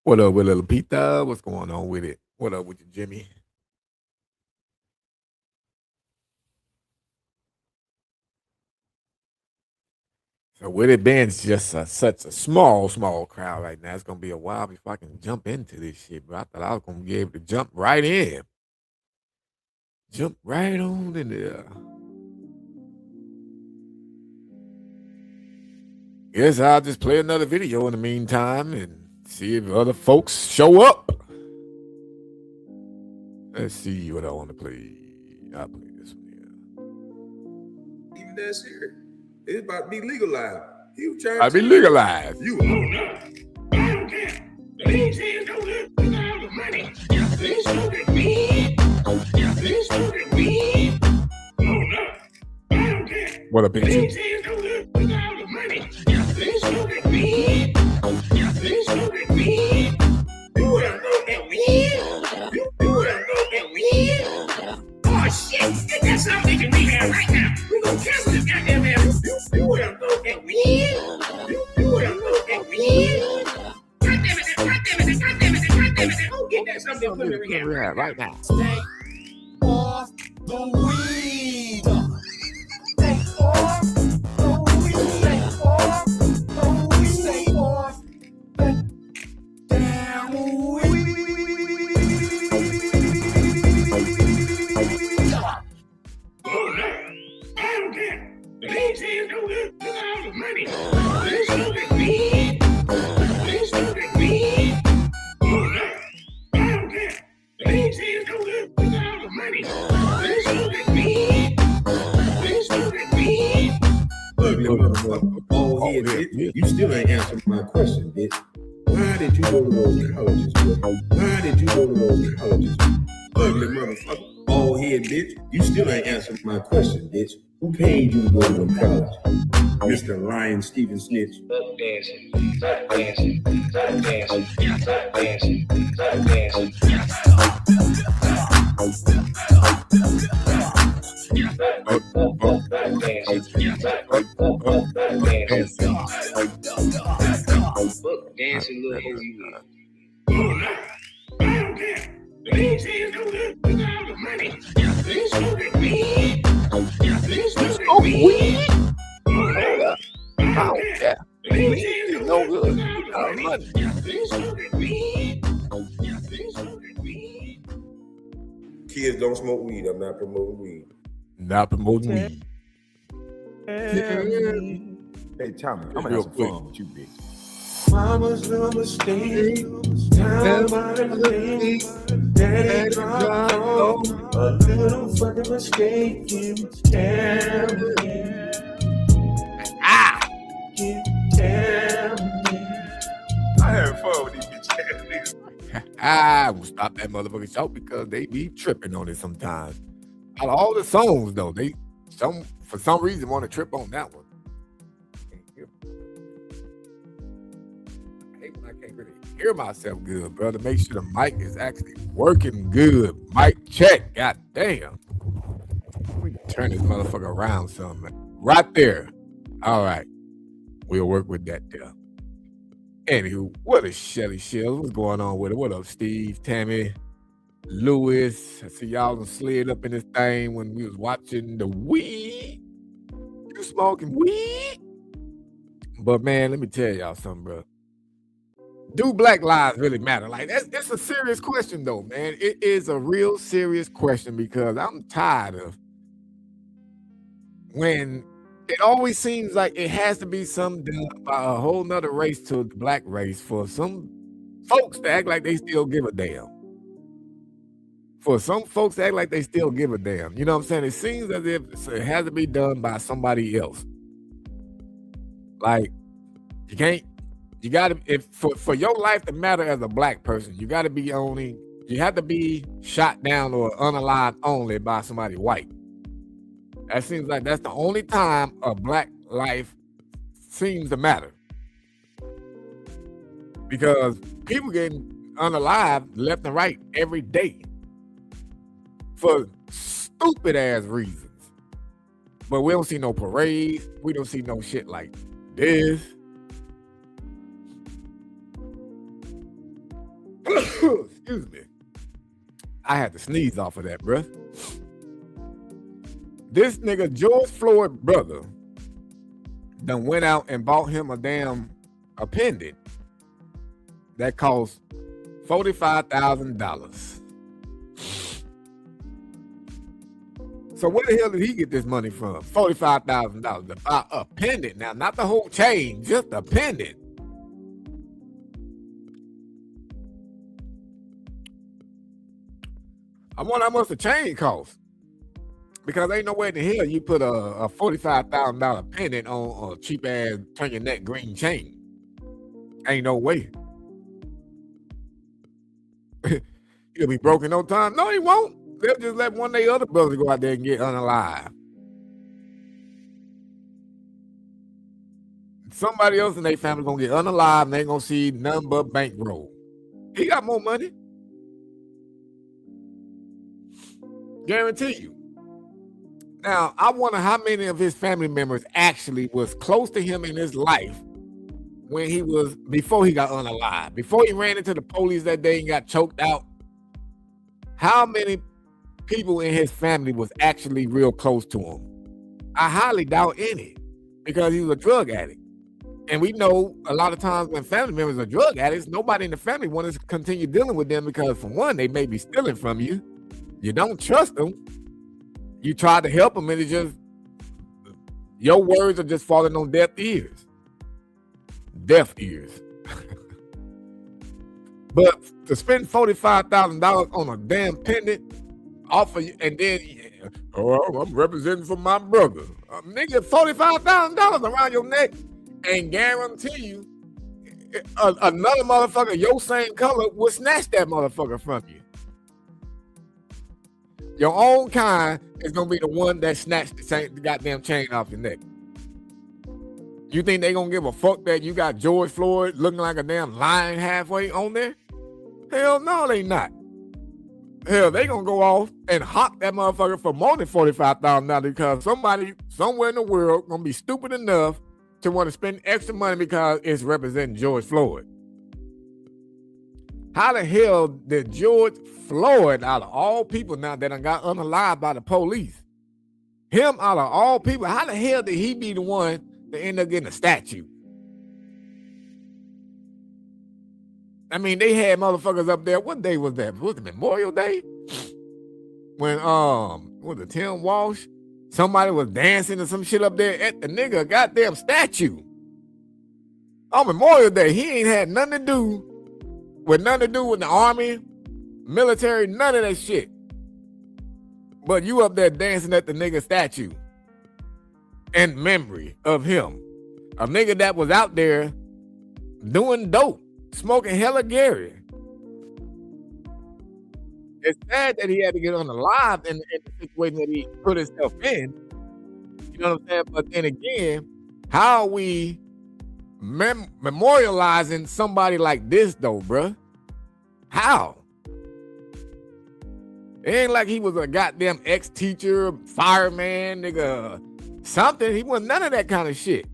What up with little Pita? What's going on with it? What up with you, Jimmy? So with it being just such a small crowd right now, it's gonna be a while before I can jump into this shit. But I thought I was gonna be able to jump right on in there. Guess I'll just play another video in the meantime and see if other folks show up. Let's see what I want to play. I'll play this one here. Even that shit, it's about to be legalized. You trying I'll be legalized. You I don't care. These hands don't look all the money. They smoking weed. They smoking weed. Oh no. I don't care. What a bitch. These hands don't look all the money. They smoking weed. They smoking weed. You wanna know that weed? You wanna know that weed? Oh shit, that's something we have right now. We gonna cancel this goddamn man. You wanna know that weed? You wanna know that weed? God damn it. Go get that something put in the rehab right now. Stay off the weed. Stay off the weed. Stay off the weed. Stay off the damn weed. Oh no, I don't care. These hands don't look all the money. They smoking weed. They smoking weed. Oh no, I don't care. These hands don't look all the money. They smoking weed. They smoking weed. Ugly motherfucker, bald head bitch. You still ain't answered my question, bitch. Why did you go to those colleges, bro? Why did you go to those colleges? Ugly motherfucker, bald head bitch. You still ain't answered my question, bitch. Who paid you to go to those colleges? Mr. Lion Steven Snitch. Dancing little hoe Oh no, I don't care. These hands don't look all the money. They smoking weed. They smoking weed. Oh no, I don't care. These hands don't No look good. all the money. They smoking weed. They smoking weed. Kids don't smoke weed. I'm not promoting weed. Not promoting weed. Hey, Tommy, I'm gonna Real have some quick. fun with you, bitch. Mama's no mistake. Time by mistake. Daddy dropped off. A little fucking mistake. Damn. I had fun with these bitches. I will stop that motherfucking show because they be tripping on it sometimes. Out of all the songs though, for some reason want to trip on that one. I hate when I can't really hear myself good, brother. Make sure the mic is actually working good. Mic check. God damn. We can turn this motherfucker around some. Right there. All right. We'll work with that there. Anywho, what is Shelly Shells? What's going on with it? What up, Steve, Tammy, Lewis? I see y'all done slid up in this thing when we was watching the weed. You smoking weed? But man, let me tell y'all something, bro. Do Black lives really matter? Like that's a serious question, though, man. It is a real serious question because I'm tired of when it always seems like it has to be something done by a whole nother race to the black race for some folks to act like they still give a damn. For some folks to act like they still give a damn. You know what I'm saying? It seems as if it has to be done by somebody else. Like, you gotta, if for your life to matter as a black person, you have to be shot down or unalived only by somebody white. That seems like that's the only time a black life seems to matter. Because people getting unalived left and right every day for stupid ass reasons. But we don't see no parades. We don't see no shit like this. Excuse me. I had to sneeze off of that, bruh. This nigga George Floyd brother done went out and bought him a pendant that cost $45,000. So where the hell did he get this money from? $45,000 to buy a pendant. Now, not the whole chain, just a pendant. I wonder how much the chain costs. Because ain't no way in the hell you put a $45,000 pendant on a cheap ass turn your neck green chain. Ain't no way. He'll be broken no time. No, he won't. They'll just let one of their other brothers go out there and get unalive. Somebody else in their family gonna get unalive and they ain't gonna see nothing but bankroll. He got more money. Guarantee you. Now, I wonder how many of his family members actually was close to him in his life when he was, before he got unalive, before he ran into the police that day and got choked out. How many people in his family was actually real close to him? I highly doubt any, because he was a drug addict. And we know a lot of times when family members are drug addicts, nobody in the family wants to continue dealing with them because, for one, they may be stealing from you. You don't trust them. You try to help them and it just, your words are just falling on deaf ears. Deaf ears. But to spend $45,000 on a damn pendant off of you, and then, I'm representing for my brother. Nigga, $45,000 around your neck, and guarantee you, another motherfucker your same color will snatch that motherfucker from you. Your own kind is gonna be the one that snatched the goddamn chain off your neck. You think they gonna give a fuck that you got George Floyd looking like a damn lion halfway on there? Hell no, they not. Hell, they gonna go off and hawk that motherfucker for more than $45,000 because somebody somewhere in the world gonna be stupid enough to want to spend extra money because it's representing George Floyd. How the hell did George Floyd, out of all people now that done got unalive by the police, him out of all people, how the hell did he be the one to end up getting a statue? I mean, they had motherfuckers up there. What day was that? Was it Memorial Day? When was it Tim Walsh? Somebody was dancing or some shit up there at the nigga goddamn statue. On Memorial Day, he ain't had nothing to do with the army, military, none of that shit. But you up there dancing at the nigga statue in memory of him. A nigga that was out there doing dope, smoking hella Gary. It's sad that he had to get unalive in the situation that he put himself in. You know what I'm saying? But then again, how are we memorializing somebody like this though, bruh? How? It ain't like he was a goddamn ex-teacher, fireman, nigga, something. He wasn't none of that kind of shit.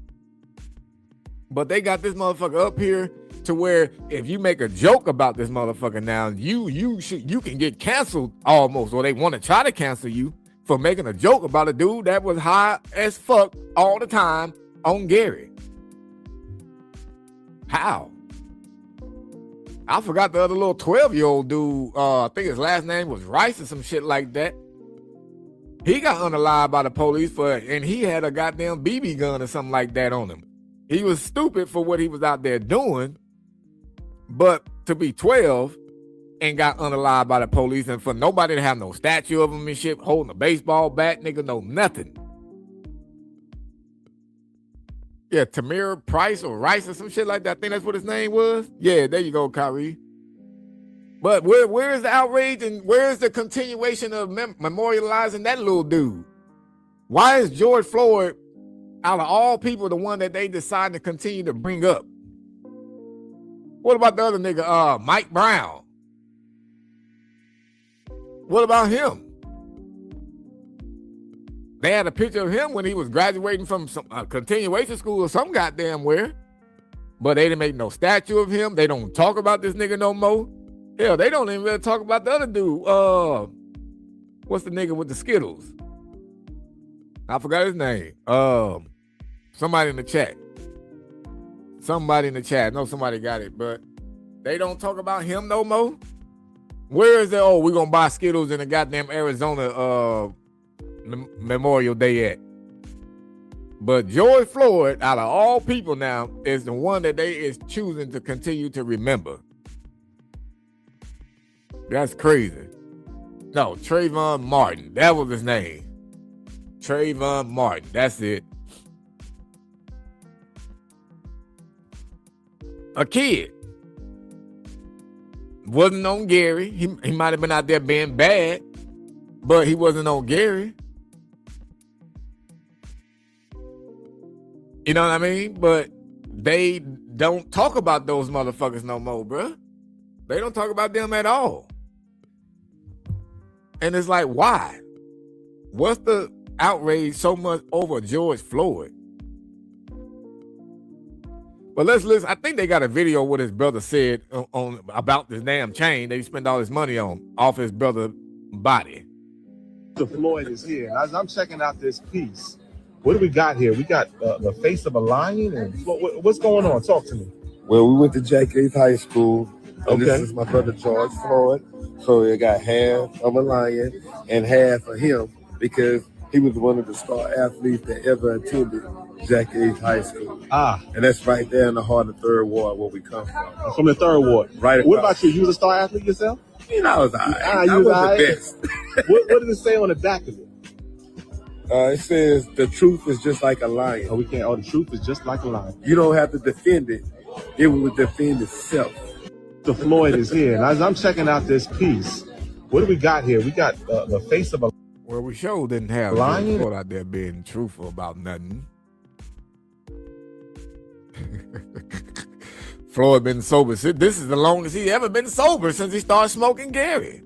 But they got this motherfucker up here to where if you make a joke about this motherfucker now, you can get canceled almost, or they want to try to cancel you for making a joke about a dude that was high as fuck all the time on Gary. How? I forgot the other little 12-year-old dude. I think his last name was Rice or some shit like that. He got unalive by the police and he had a goddamn BB gun or something like that on him. He was stupid for what he was out there doing, but to be 12 and got unalive by the police and for nobody to have no statue of him and shit, holding a baseball bat, nigga, no nothing. Yeah, Tamir Price or Rice or some shit like that. I think that's what his name was. Yeah, there you go, Kyrie. But where is the outrage and where is the continuation of memorializing that little dude? Why is George Floyd, out of all people, the one that they decide to continue to bring up? What about the other nigga, Mike Brown? What about him? They had a picture of him when he was graduating from some continuation school or some goddamn where. But they didn't make no statue of him. They don't talk about this nigga no more. Hell, they don't even really talk about the other dude. What's the nigga with the Skittles? I forgot his name. Somebody in the chat. Somebody in the chat. I know somebody got it, but they don't talk about him no more. Where is it? Oh, we're gonna buy Skittles in the goddamn Arizona Memorial Day at. But George Floyd, out of all people now, is the one that they is choosing to continue to remember. That's crazy. No, Trayvon Martin. That was his name. Trayvon Martin. That's it. A kid. Wasn't on Gary. He might have been out there being bad, but he wasn't on Gary. You know what I mean? But they don't talk about those motherfuckers no more, bruh. They don't talk about them at all. And it's like, why? What's the outrage so much over George Floyd? But let's listen. I think they got a video what his brother said on about this damn chain that he spent all his money on off his brother's body. The Floyd is here. And as I'm checking out this piece, what do we got here? We got the face of a lion, and what's going on? Talk to me. Well, we went to Jack Yates High School, and Okay. This is my brother George Floyd. So it got half of a lion and half of him because he was one of the star athletes that ever attended Jack Yates High School. And that's right there in the heart of Third Ward where we come from. From the Third Ward. Right. What across. about you? You was a star athlete yourself? You know, I was all right. You I was was all the right? best. What did it say on the back of it? It says the truth is just like a lion. Oh, the truth is just like a lion. You don't have to defend it. It will defend itself. The Floyd is here. And as I'm checking out this piece, what do we got here? We got the face of a Well, we sure didn't have lion. George Floyd out there being truthful about nothing. Floyd been sober. This is the longest he ever been sober since he started smoking Gary.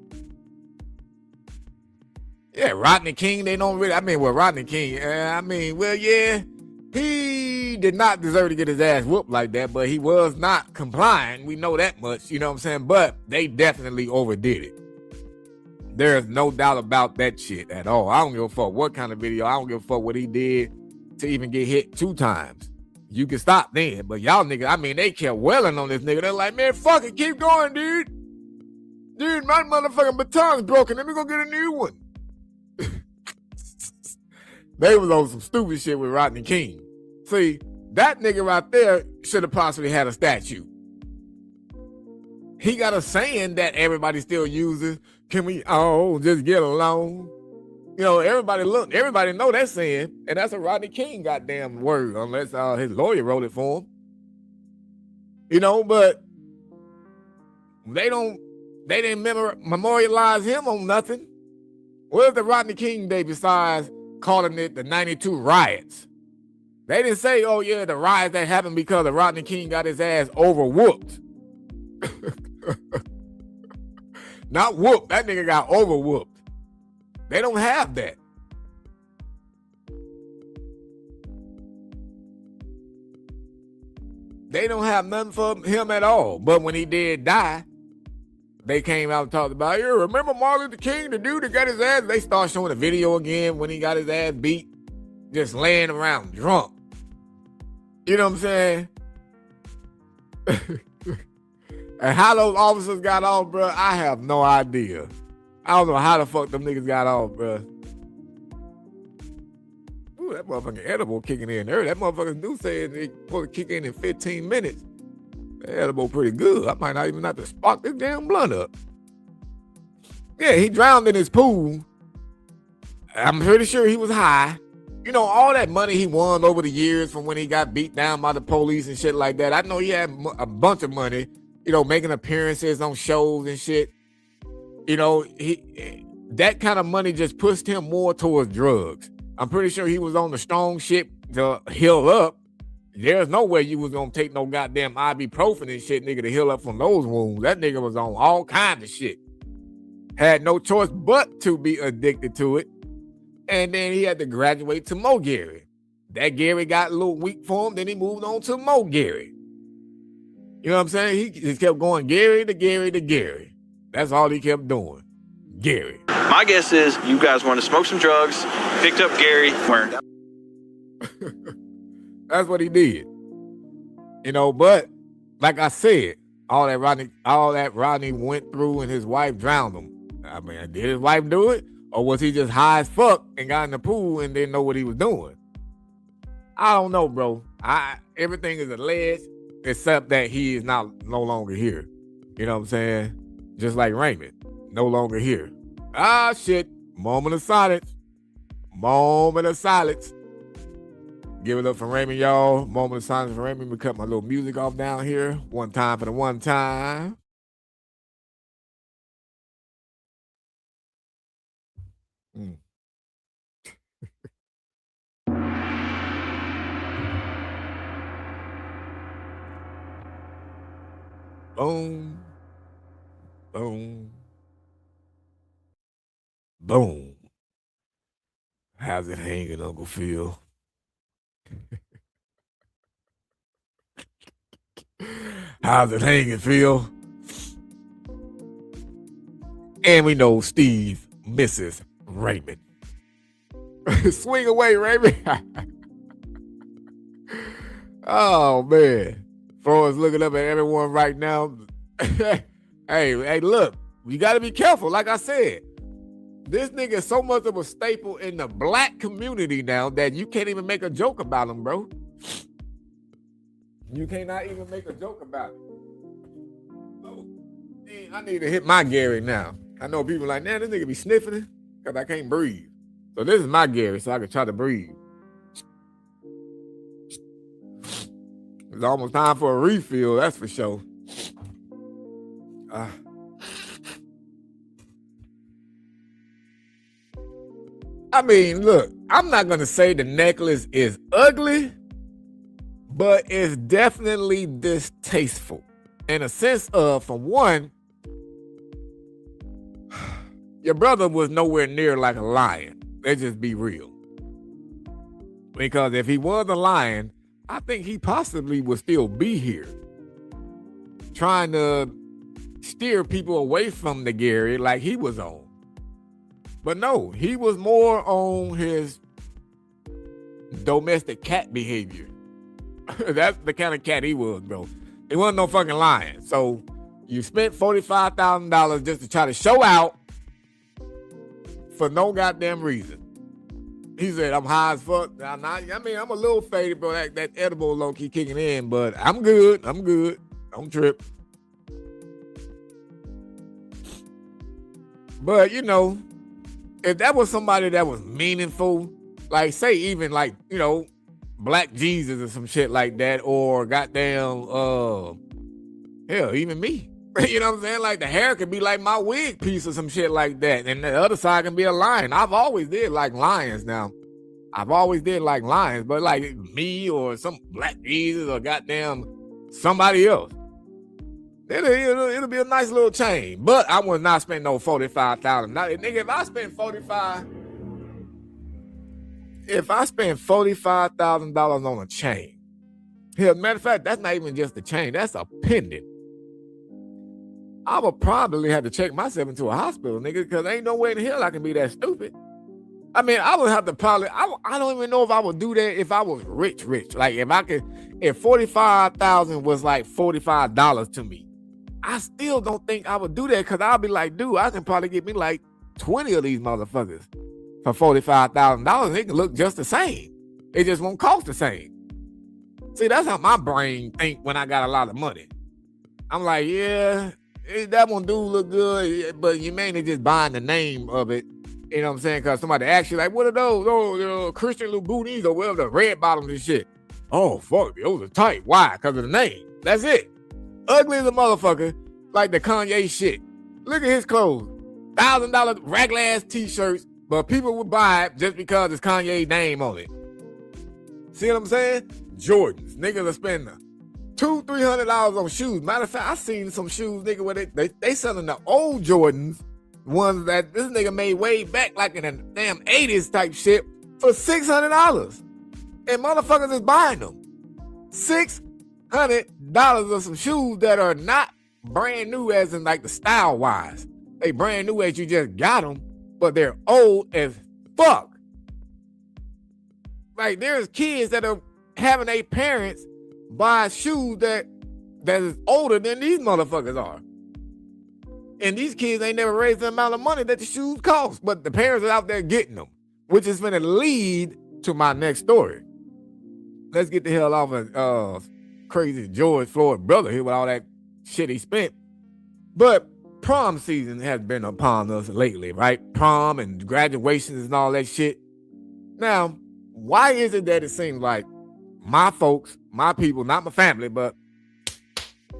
Yeah, Rodney King, they don't really, Rodney King, yeah, he did not deserve to get his ass whooped like that, but he was not complying. We know that much, you know what I'm saying? But they definitely overdid it. There's no doubt about that shit at all. I don't give a fuck what kind of video. I don't give a fuck what he did to even get hit 2 times. You can stop then, but y'all niggas, they kept welling on this nigga. They're like, man, fuck it, keep going, dude. Dude, my motherfucking baton's broken. Let me go get a new one. They was on some stupid shit with Rodney King. See, that nigga right there should have possibly had a statue. He got a saying that everybody still uses. Can we all just get along? You know, everybody know that saying, and that's a Rodney King goddamn word, unless his lawyer wrote it for him. You know, but they didn't memorialize him on nothing. Where's the Rodney King Day besides calling it the 92 riots? They didn't say, oh yeah, the riots that happened because of Rodney King got his ass over-whooped. Not whooped, that nigga got over-whooped. They don't have that. They don't have nothing for him at all. But when he did die, they came out and talked about, yeah, remember Martin Luther King, the dude that got his ass? They start showing the video again when he got his ass beat, just laying around drunk. You know what I'm saying? And how those officers got off, bro, I have no idea. I don't know how the fuck them niggas got off, bro. Ooh, that motherfucking edible kicking in there. That motherfucker do say they supposed to kick in 15 minutes. That edible pretty good. I might not even have to spark this damn blunt up. Yeah, he drowned in his pool. I'm pretty sure he was high. You know, all that money he won over the years from when he got beat down by the police and shit like that. I know he had a bunch of money, you know, making appearances on shows and shit. You know, that kind of money just pushed him more towards drugs. I'm pretty sure he was on the strong shit to heal up. There's no way you was gonna take no goddamn ibuprofen and shit, nigga, to heal up from those wounds. That nigga was on all kinds of shit. Had no choice but to be addicted to it. And then he had to graduate to Mo Gary. That Gary got a little weak for him, then he moved on to Mo Gary. You know what I'm saying? He just kept going Gary to Gary to Gary. That's all he kept doing. Gary. My guess is you guys want to smoke some drugs, picked up Gary, burned out. That's what he did. You know, but like I said, all that Rodney went through and his wife drowned him. I mean, did his wife do it? Or was he just high as fuck and got in the pool and didn't know what he was doing? I don't know, bro. Everything is alleged except that he is no longer here. You know what I'm saying? Just like Raymond, no longer here. Ah, shit. Moment of silence. Moment of silence. Give it up for Raymond, y'all. Moment of silence for Raymond. We cut my little music off down here. One time for the one time. Boom. Boom. Boom. How's it hanging, Uncle Phil? How's it hanging, Phil? And we know Steve misses Raymond. Swing away, Raymond. Oh, man. Floyd's looking up at everyone right now. Hey, look, you got to be careful. Like I said, this nigga is so much of a staple in the black community now that you can't even make a joke about him, bro. You cannot even make a joke about it. Oh, I need to hit my Gary now. I know people like, nah, this nigga be sniffing because I can't breathe. So this is my Gary, so I can try to breathe. It's almost time for a refill, that's for sure. I mean, look, I'm not going to say the necklace is ugly, but it's definitely distasteful. In a sense of, for one, your brother was nowhere near like a lion. Let's just be real. Because if he was a lion, I think he possibly would still be here. Trying to steer people away from the Gary like he was on. But no, he was more on his domestic cat behavior. That's the kind of cat he was, bro. He wasn't no fucking lion. So you spent $45,000 just to try to show out for no goddamn reason. He said, I'm high as fuck. I'm a little faded, bro. That edible low-key kicking in, but I'm good. Don't trip. But, you know, if that was somebody that was meaningful, like, say, even like, you know, Black Jesus or some shit like that, or goddamn, hell, even me. You know what I'm saying? Like, the hair could be like my wig piece or some shit like that, and the other side can be a lion. I've always did like lions now. But like me or some Black Jesus or goddamn somebody else. It'll be a nice little chain. But I would not spend no $45,000. Nigga, if I spend $45,000 on a chain, hell, matter of fact, that's not even just a chain, that's a pendant. I would probably have to check myself into a hospital, nigga, because ain't no way in hell I can be that stupid. I mean, I would have to probably, I don't even know if I would do that if I was rich. Like, if 45,000 was like $45 to me, I still don't think I would do that, because I'll be like, dude, I can probably get me like 20 of these motherfuckers for $45,000. It can look just the same. It just won't cost the same. See, that's how my brain think when I got a lot of money. I'm like, yeah, that one do look good, but you mainly just buying the name of it. You know what I'm saying? Because somebody asks you, like, what are those? Oh, Christian Louboutins or whatever, the red bottoms and shit. Oh, fuck, those are tight. Why? Because of the name. That's it. Ugly as a motherfucker, like the Kanye shit. Look at his clothes. $1,000 regular ass t-shirts, but people would buy it just because it's Kanye's name on it. See what I'm saying? Jordans. Niggas are spending $200-$300 on shoes. Matter of fact, I seen some shoes, nigga, where they selling the old Jordans, ones that this nigga made way back, like in the damn 80s type shit, for $600. And motherfuckers is buying them. $600 of some shoes that are not brand new as in like the style wise. They brand new as you just got them, but they're old as fuck. Like there's kids that are having their parents buy shoes that is older than these motherfuckers are. And these kids ain't never raised the amount of money that the shoes cost, but the parents are out there getting them, which is going to lead to my next story. Let's get the hell off of crazy George Floyd brother here with all that shit he spent. But prom season has been upon us lately, right? Prom and graduations and all that shit. Now, why is it that it seems like my folks, my people, not my family, but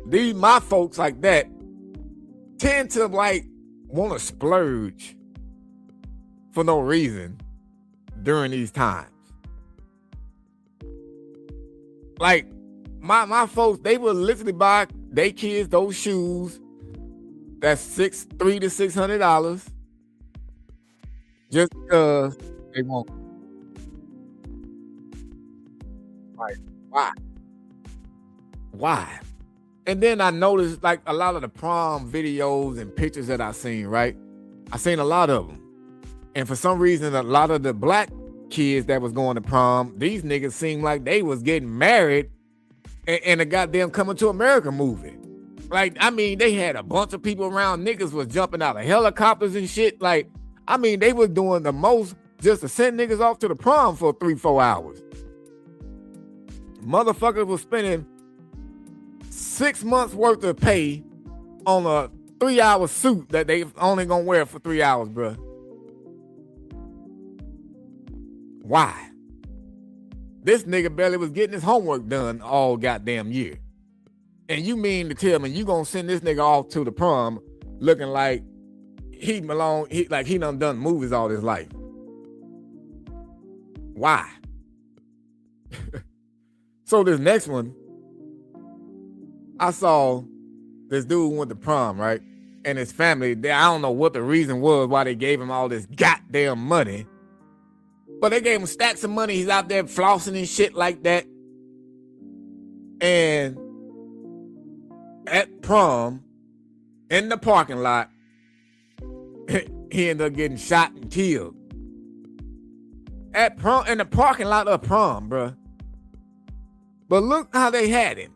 my folks like that tend to like want to splurge for no reason during these times? Like my folks, they will literally buy their kids those shoes that's $300 to $600 just because they want. Like, why? And then I noticed like a lot of the prom videos and pictures that I seen, right? I seen a lot of them. And for some reason, a lot of the black kids that was going to prom, these niggas seemed like they was getting married in a goddamn Coming to America movie. Like, I mean, they had a bunch of people around. Niggas was jumping out of helicopters and shit. Like, I mean, they was doing the most just to send niggas off to the prom for 3-4 hours. Motherfuckers was spending 6 months worth of pay on a 3-hour suit that they only gonna wear for 3 hours, bruh. Why? This nigga barely was getting his homework done all goddamn year. And you mean to tell me you gonna send this nigga off to the prom looking like he done movies all his life? Why? So this next one, I saw this dude went to prom, right? And his family, I don't know what the reason was why they gave him all this goddamn money. But they gave him stacks of money. He's out there flossing and shit like that. And at prom, in the parking lot, he ended up getting shot and killed. At prom, in the parking lot of prom, bruh. But look how they had him.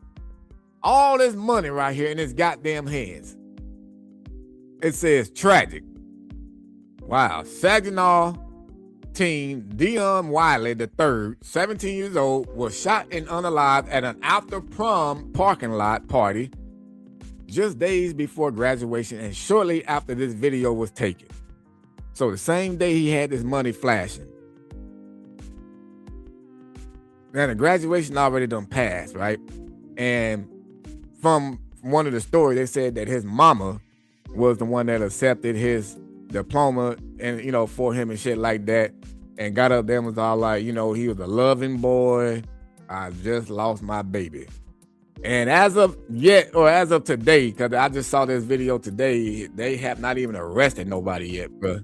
All this money right here in his goddamn hands. It says tragic. Wow. Saginaw teen Dion Wiley III, 17 years old, was shot and unalived at an after prom parking lot party just days before graduation and shortly after this video was taken. So the same day he had this money flashing. Now the graduation already done passed, right? And from one of the stories, they said that his mama was the one that accepted his diploma and, you know, for him and shit like that, and got up there and was all like, you know, he was a loving boy. I just lost my baby. And as of today, because I just saw this video today, they have not even arrested nobody yet, bro.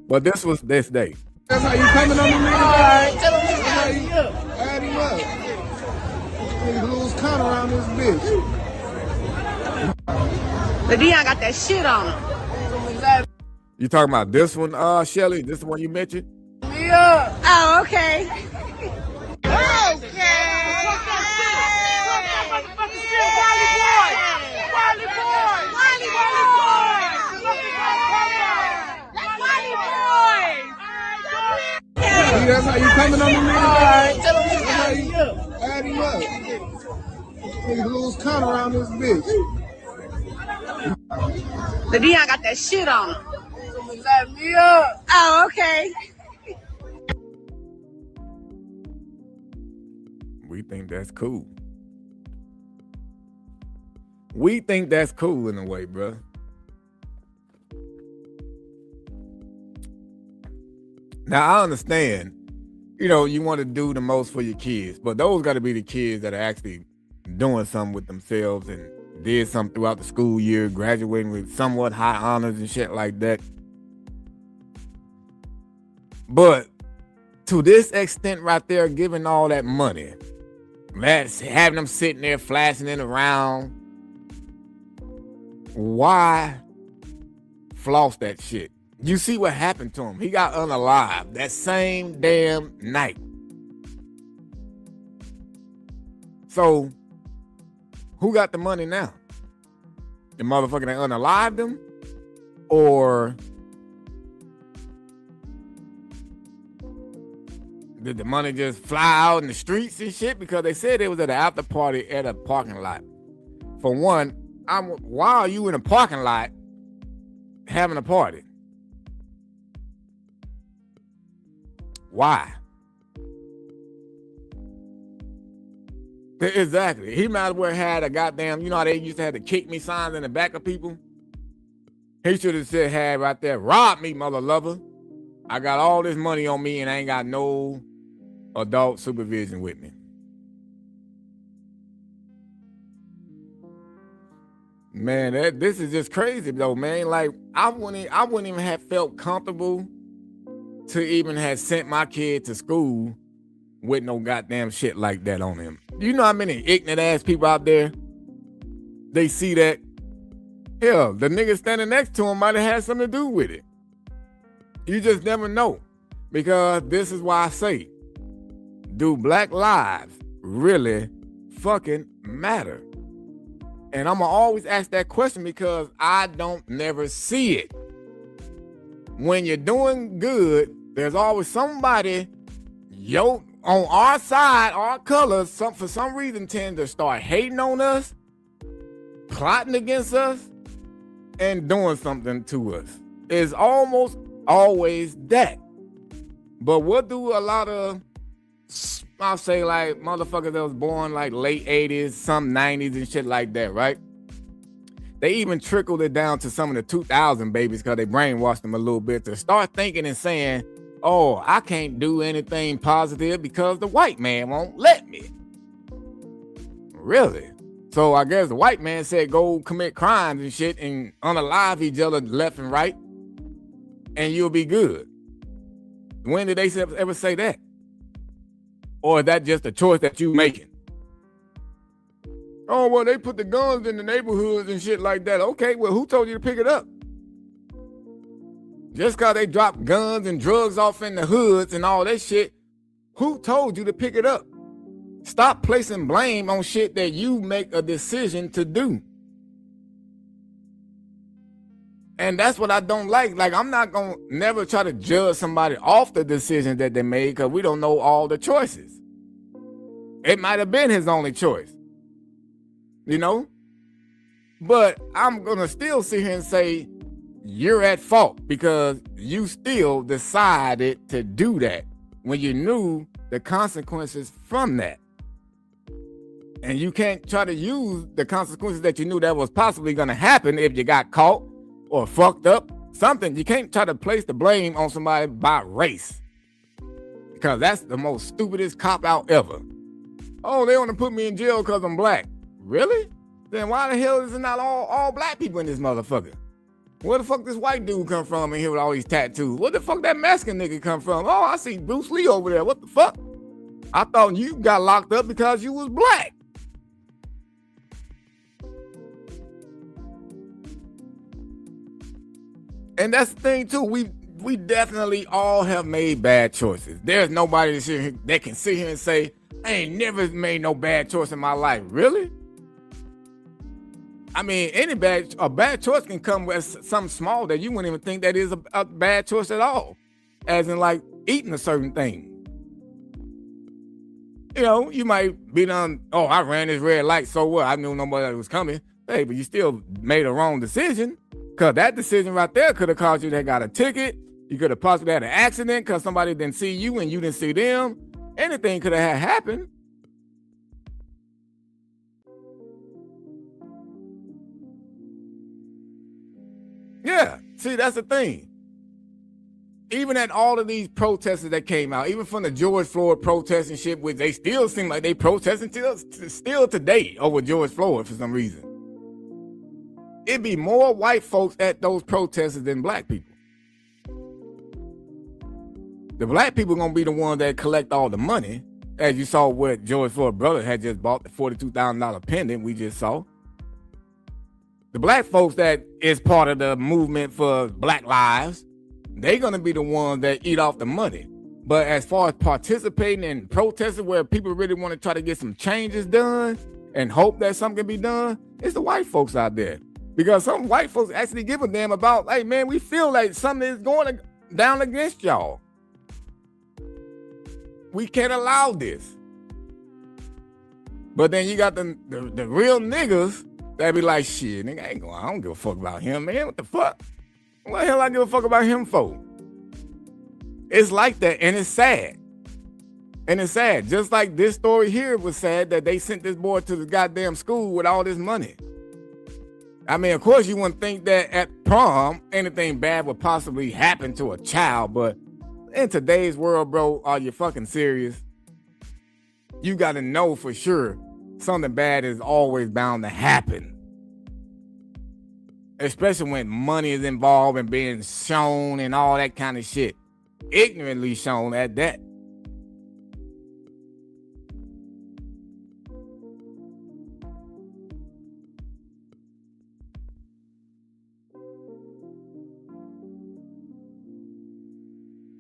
But this was this day. That's how you coming on the nigga? Alright, tell him to add him up. Add him up. Nigga lose count around this bitch. But Dion got that shit on him. You talking about this one, Shelly? This the one you mentioned? Yeah. Oh, okay. That's how you coming on the nigga? Alright, tell him to add him up. Add him up. Nigga lose count around this bitch. But Dion got that shit on him. Oh, okay. We think that's cool. We think that's cool in a way, bro. Now, I understand, you know, you want to do the most for your kids, but those got to be the kids that are actually doing something with themselves and did something throughout the school year, graduating with somewhat high honors and shit like that. But to this extent right there, giving all that money, having them sitting there flashing it around, why floss that shit? You see what happened to him. He got unalived that same damn night. So, who got the money now? The motherfucker that unalived him? Or did the money just fly out in the streets and shit? Because they said it was at an after party at a parking lot. For one, why are you in a parking lot having a party? Why? Exactly. He might as well had a goddamn, you know how they used to have the kick me signs in the back of people? He should have said, had right there, rob me, mother lover. I got all this money on me and I ain't got no adult supervision with me. Man, this is just crazy though, man. Like I wouldn't even have felt comfortable to even have sent my kid to school with no goddamn shit like that on him. You know how many ignorant ass people out there, they see that? Hell, the nigga standing next to him might have had something to do with it. You just never know. Because this is why I say, do black lives really fucking matter? And I'm gonna always ask that question because I don't never see it. When you're doing good, there's always somebody, on our side, our colors, for some reason tend to start hating on us, plotting against us, and doing something to us. It's almost always that. But what do a lot of, I'll say like motherfuckers that was born like late 80s, some 90s and shit like that, right? They even trickled it down to some of the 2000 babies because they brainwashed them a little bit to start thinking and saying, oh, I can't do anything positive because the white man won't let me. Really? So I guess the white man said go commit crimes and shit and unalive each other left and right and you'll be good. When did they ever say that? Or is that just a choice that you making? Oh, well, they put the guns in the neighborhoods and shit like that. Okay, well, who told you to pick it up? Just because they drop guns and drugs off in the hoods and all that shit, who told you to pick it up? Stop placing blame on shit that you make a decision to do. And that's what I don't like. Like, I'm not going to never try to judge somebody off the decisions that they made because we don't know all the choices. It might have been his only choice, you know? But I'm going to still sit here and say, you're at fault because you still decided to do that when you knew the consequences from that. And you can't try to use the consequences that you knew that was possibly going to happen if you got caught or fucked up something. You can't try to place the blame on somebody by race because that's the most stupidest cop out ever. Oh, they want to put me in jail because I'm black. Really? Then why the hell is it not all black people in this motherfucker? Where the fuck this white dude come from in here with all these tattoos? Where the fuck that Mexican nigga come from? Oh, I see Bruce Lee over there. What the fuck? I thought you got locked up because you was black. And that's the thing too. We definitely all have made bad choices. There's nobody that can sit here and say, I ain't never made no bad choice in my life. Really? I mean, a bad choice can come with something small that you wouldn't even think that is a bad choice at all. As in like eating a certain thing. You know, you might be done, oh, I ran this red light, so what? I knew nobody was coming. Hey, but you still made a wrong decision. Because that decision right there could have caused you to got a ticket. You could have possibly had an accident because somebody didn't see you and you didn't see them. Anything could have happened. Yeah, see, that's the thing. Even at all of these protests that came out, even from the George Floyd protests and shit, which they still seem like they protesting still today over George Floyd for some reason. It'd be more white folks at those protests than black people. The black people gonna be the ones that collect all the money, as you saw what George Floyd's brother had just bought, the $42,000 pendant we just saw. The black folks that is part of the movement for Black Lives, they're gonna be the ones that eat off the money. But as far as participating in protesting where people really want to try to get some changes done and hope that something can be done, it's the white folks out there. Because some white folks actually give a damn about, hey man, we feel like something is going down against y'all. We can't allow this. But then you got the real niggas that be like, shit, nigga, I don't give a fuck about him, man. What the fuck? What the hell I give a fuck about him for? It's like that, and it's sad. And it's sad. Just like this story here was sad that they sent this boy to the goddamn school with all this money. I mean, of course, you wouldn't think that at prom, anything bad would possibly happen to a child, but in today's world, bro, are you fucking serious? You got to know for sure something bad is always bound to happen. Especially when money is involved and being shown and all that kind of shit. Ignorantly shown at that.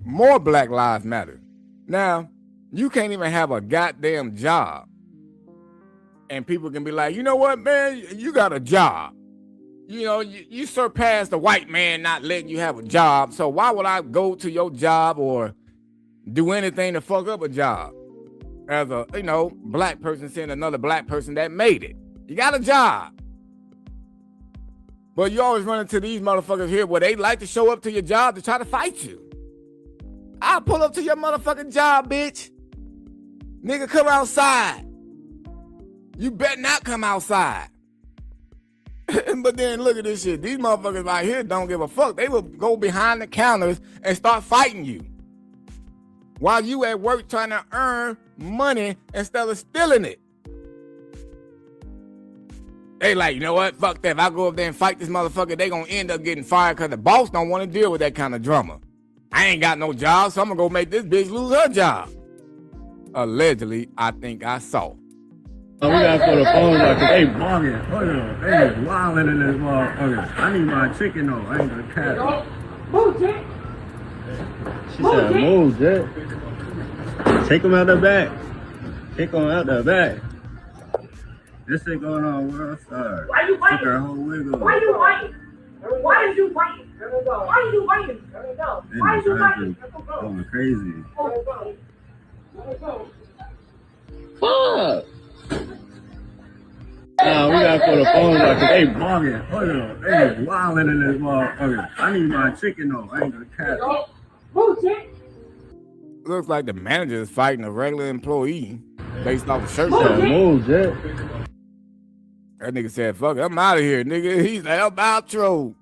More Black Lives Matter. Now, you can't even have a goddamn job. And people can be like, you know what, man? You got a job. You know, you surpassed the white man not letting you have a job. So why would I go to your job or do anything to fuck up a job? As a, black person seeing another black person that made it. You got a job. But you always run into these motherfuckers here where they like to show up to your job to try to fight you. I'll pull up to your motherfucking job, bitch. Nigga, come outside. You better not come outside. But then look at this shit. These motherfuckers right here don't give a fuck. They will go behind the counters and start fighting you. While you at work trying to earn money instead of stealing it. They like, you know what? Fuck that. If I go up there and fight this motherfucker, they gonna end up getting fired because the boss don't want to deal with that kind of drama. I ain't got no job, so I'm gonna go make this bitch lose her job. Allegedly, I think I saw. We gotta put the phone like they bugging. Hold on, they is wilding in this motherfucker. I need my chicken though. I ain't gonna cat. Move, Jet. She said, move, Jet. Take him out the back. Take him out the back. This shit going on world star. Why you fighting? Took her whole wiggle. Why you fighting? Why is you fighting? Why are you fighting? Why is you fighting? Going crazy. Fuck. Nah, we gotta put the phone like they bugging. Hold on, they is wilding in this motherfucker. I need my chicken though. I ain't gonna cat. Looks like the manager is fighting a regular employee based off the shirt. Move, Jet. That nigga said, fuck it, I'm out of here, nigga. He's the help outro.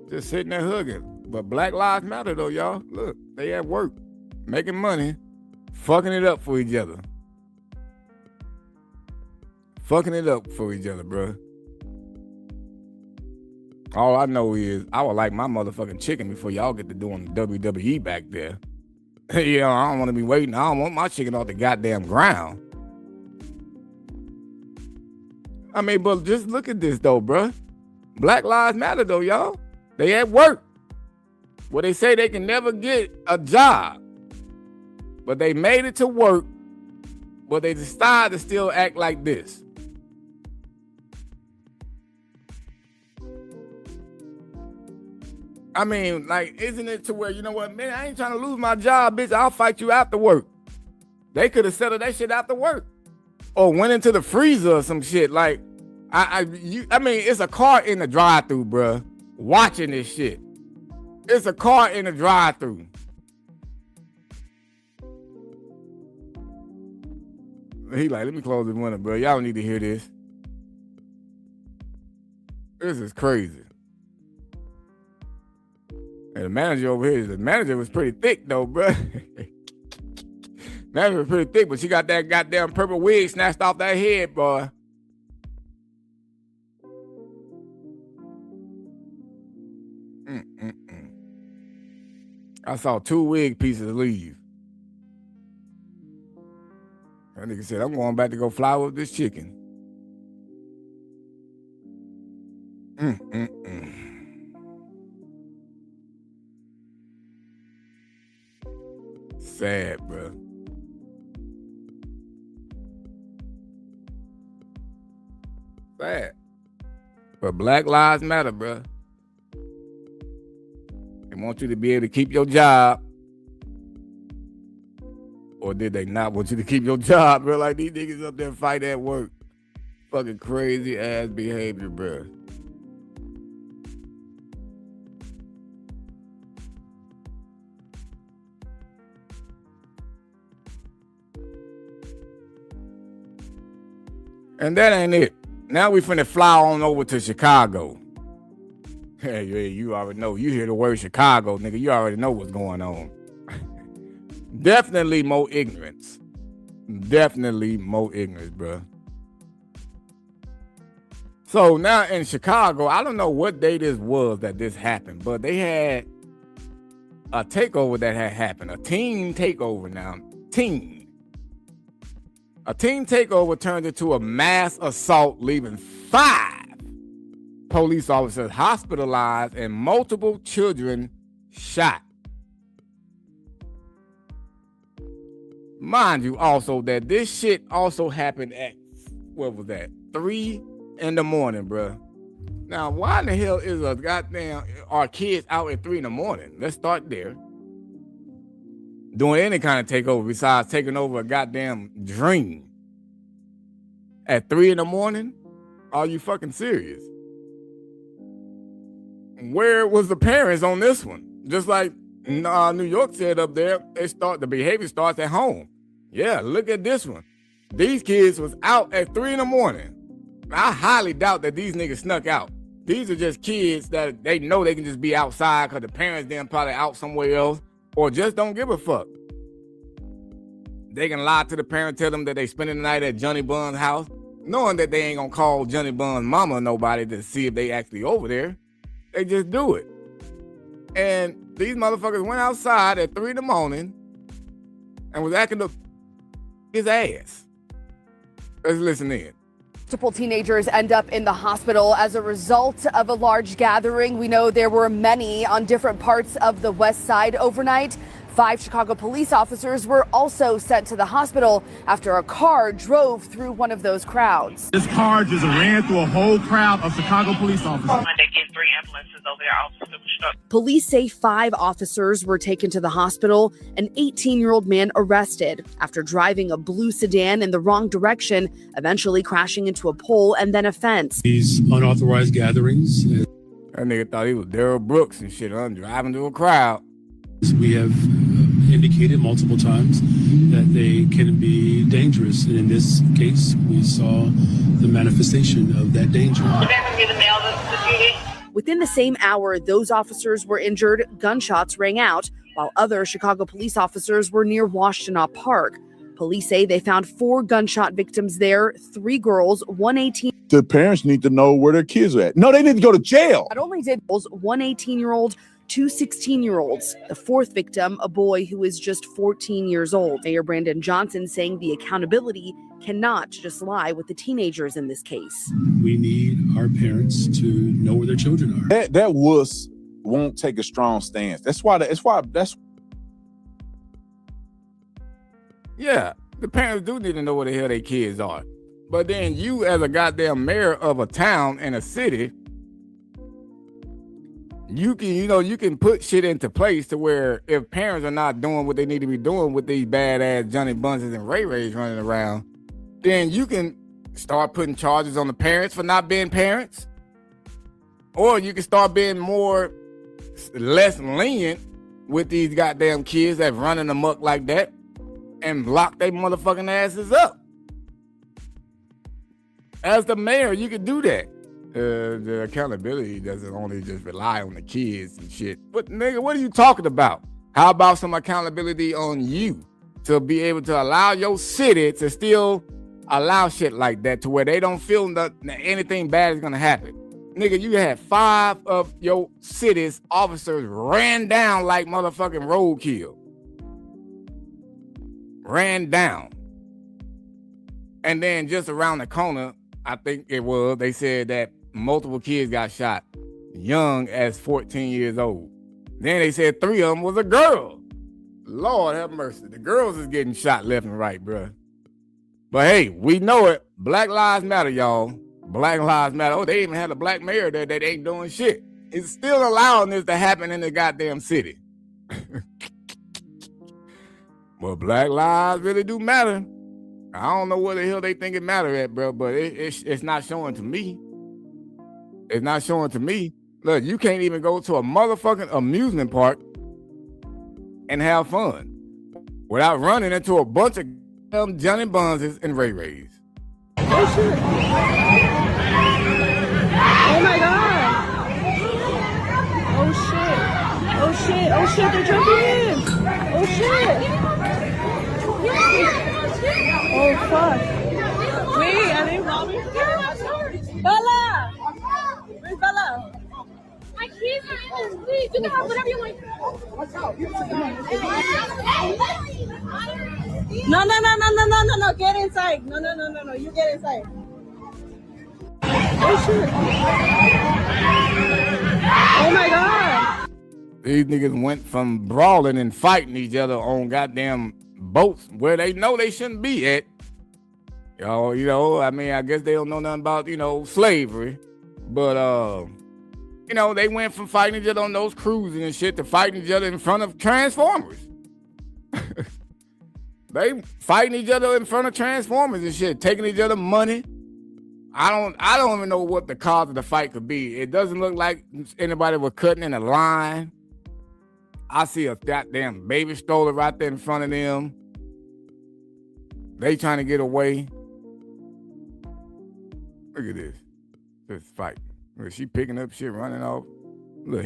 Just sitting there hugging. But Black Lives Matter though, y'all. Look, they at work, making money, fucking it up for each other. Fucking it up for each other, bro. All I know is I would like my motherfucking chicken before y'all get to doing the WWE back there. I don't want to be waiting. I don't want my chicken off the goddamn ground. I mean, but just look at this though, bro. Black Lives Matter though, y'all. They at work. Well, they say they can never get a job. But they made it to work. But they decided to still act like this. I mean, like, isn't it to where, you know what, man, I ain't trying to lose my job, bitch. I'll fight you after work. They could have settled that shit after work. Or went into the freezer or some shit. Like, I mean, it's a car in the drive-thru, bruh. Watching this shit. It's a car in the drive-thru. He like, let me close this window, bro. Y'all don't need to hear this. This is crazy. And the manager over here, the manager was pretty thick though, bro. Manager was pretty thick, but she got that goddamn purple wig snatched off that head, boy. I saw 2 wig pieces leave. That nigga said, I'm going back to go fly with this chicken. Sad, bro. Sad. But Black Lives Matter, bro. They want you to be able to keep your job. Or did they not want you to keep your job, bro? Like these niggas up there fight at work. Fucking crazy ass behavior, bro. And that ain't it. Now we finna fly on over to Chicago. Hey, you already know. You hear the word Chicago, nigga. You already know what's going on. Definitely more ignorance. Definitely more ignorance, bro. So now in Chicago, I don't know what day this was that this happened, but they had a takeover that had happened. A teen takeover now. A teen takeover turned into a mass assault, leaving 5 police officers hospitalized and multiple children shot. Mind you also that this shit also happened at, what was that, 3 in the morning, bro. Now, why in the hell is our kids out at 3 in the morning? Let's start there. Doing any kind of takeover besides taking over a goddamn dream at 3 in the morning? Are you fucking serious? Where was the parents on this one? Just like New York said up there, the behavior starts at home. Yeah, look at this one. These kids was out at 3 in the morning. I highly doubt that these niggas snuck out. These are just kids that they know they can just be outside because the parents then probably out somewhere else or just don't give a fuck. They can lie to the parent, tell them that they spending the night at Johnny Bunn's house, knowing that they ain't gonna call Johnny Bunn's mama or nobody to see if they actually over there. They just do it. And these motherfuckers went outside at 3 in the morning and was acting up his ass. Let's listen in. Multiple teenagers end up in the hospital as a result of a large gathering. We know there were many on different parts of the west side overnight. 5 Chicago police officers were also sent to the hospital after a car drove through one of those crowds. This car just ran through a whole crowd of Chicago police officers. They get 3 ambulances over there. Officers were struck. Police say 5 officers were taken to the hospital. An 18-year-old man arrested after driving a blue sedan in the wrong direction, eventually crashing into a pole and then a fence. These unauthorized gatherings. That nigga thought he was Daryl Brooks and shit. I'm driving to a crowd. We have indicated multiple times that they can be dangerous. And in this case, we saw the manifestation of that danger. Within the same hour, those officers were injured. Gunshots rang out, while other Chicago police officers were near Washtenaw Park. Police say they found 4 gunshot victims there, 3 girls, 1 18. The parents need to know where their kids are at. No, they need to go to jail. Not only did 1 18-year-old, 2 16-year-olds. The 4th victim, a boy who is just 14 years old. Mayor Brandon Johnson saying the accountability cannot just lie with the teenagers in this case. We need our parents to know where their children are. That wuss won't take a strong stance. Yeah, the parents do need to know where the hell their kids are. But then you as a goddamn mayor of a town and a city, you can put shit into place to where if parents are not doing what they need to be doing with these badass Johnny Bunses and Ray Rays running around, then you can start putting charges on the parents for not being parents. Or you can start being less lenient with these goddamn kids that running amok like that and lock their motherfucking asses up. As the mayor, you can do that. The accountability doesn't only just rely on the kids and shit. But nigga, what are you talking about? How about some accountability on you to be able to allow your city to still allow shit like that to where they don't feel that anything bad is gonna happen? Nigga, you had 5 of your city's officers ran down like motherfucking roadkill. Ran down. And then just around the corner, I think it was, they said that multiple kids got shot, young as 14 years old. Then they said 3 of them was a girl. Lord have mercy. The girls is getting shot left and right, bro. But hey, we know it. Black Lives Matter, y'all. Black Lives Matter. Oh, they even had a black mayor there that ain't doing shit. It's still allowing this to happen in the goddamn city. But Black Lives really do matter. I don't know what the hell they think it matter at, bro, but it's not showing to me. It's not showing to me. Look, you can't even go to a motherfucking amusement park and have fun without running into a bunch of Johnny Bunses and Ray Rays. Oh shit. Oh my god. Oh shit. Oh shit. Oh shit, they're jumping in. Oh shit. Oh fuck. Wait, are they robbing? Bella! Where's Bella? My keys are in this. Please, you can have whatever you want. No. Get inside. No. You get inside. Oh shit. Oh my god. These niggas went from brawling and fighting each other on goddamn boats where they know they shouldn't be at. I mean, I guess they don't know nothing about, slavery. But, they went from fighting each other on those cruises and shit to fighting each other in front of Transformers. They fighting each other in front of Transformers and shit, taking each other money. I don't even know what the cause of the fight could be. It doesn't look like anybody was cutting in a line. I see a goddamn baby stroller right there in front of them. They trying to get away. Look at this. This fight. Look, she picking up shit, running off. Look,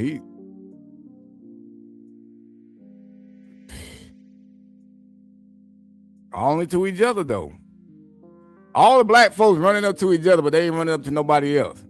only to each other, though. All the black folks running up to each other, but they ain't running up to nobody else.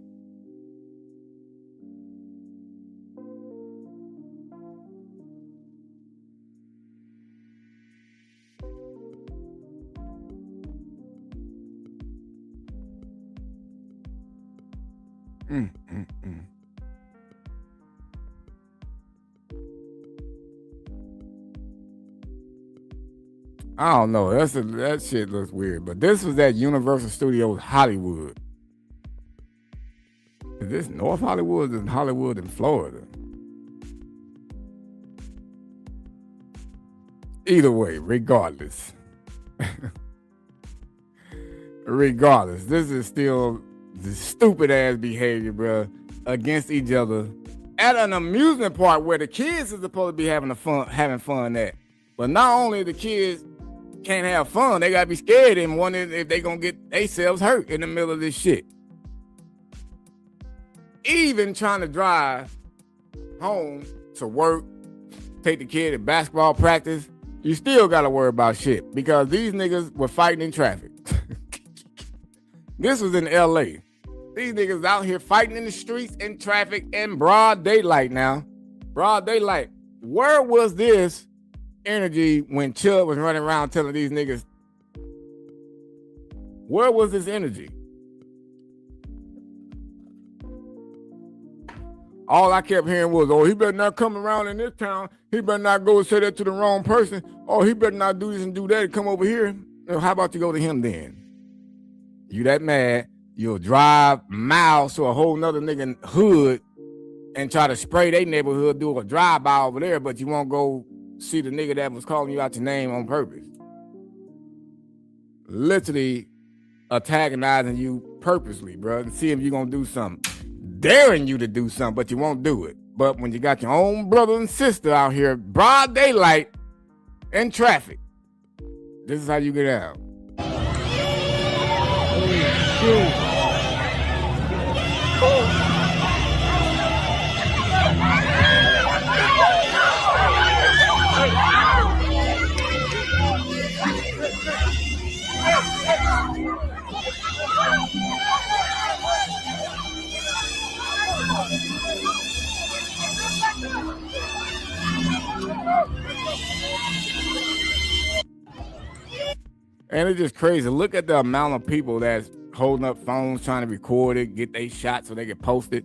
I don't know. That shit looks weird. But this was at Universal Studios Hollywood. Is this North Hollywood or Hollywood in Florida? Either way, regardless. Regardless, this is still the stupid ass behavior, bro, against each other at an amusement park where the kids are supposed to be having fun at. But not only the kids can't have fun, they gotta be scared and wondering if they gonna get themselves hurt in the middle of this shit. Even trying to drive home to work, take the kid to basketball practice, you still gotta worry about shit because these niggas were fighting in traffic. This was in LA. These niggas out here fighting in the streets, in traffic, in broad daylight now. Broad daylight. Where was this energy when Chubb was running around telling these niggas? Where was this energy? All I kept hearing was, oh, he better not come around in this town. He better not go and say that to the wrong person. Oh, he better not do this and do that and come over here. How about you go to him then? You that mad, you'll drive miles to a whole nother nigga hood and try to spray their neighborhood, do a drive-by over there, but you won't go see the nigga that was calling you out your name on purpose. Literally antagonizing you purposely, bro, and see if you're gonna do something. Daring you to do something, but you won't do it. But when you got your own brother and sister out here, broad daylight, in traffic, this is how you get out. And it's just crazy. Look at the amount of people that's holding up phones trying to record it, get their shot so they can post it.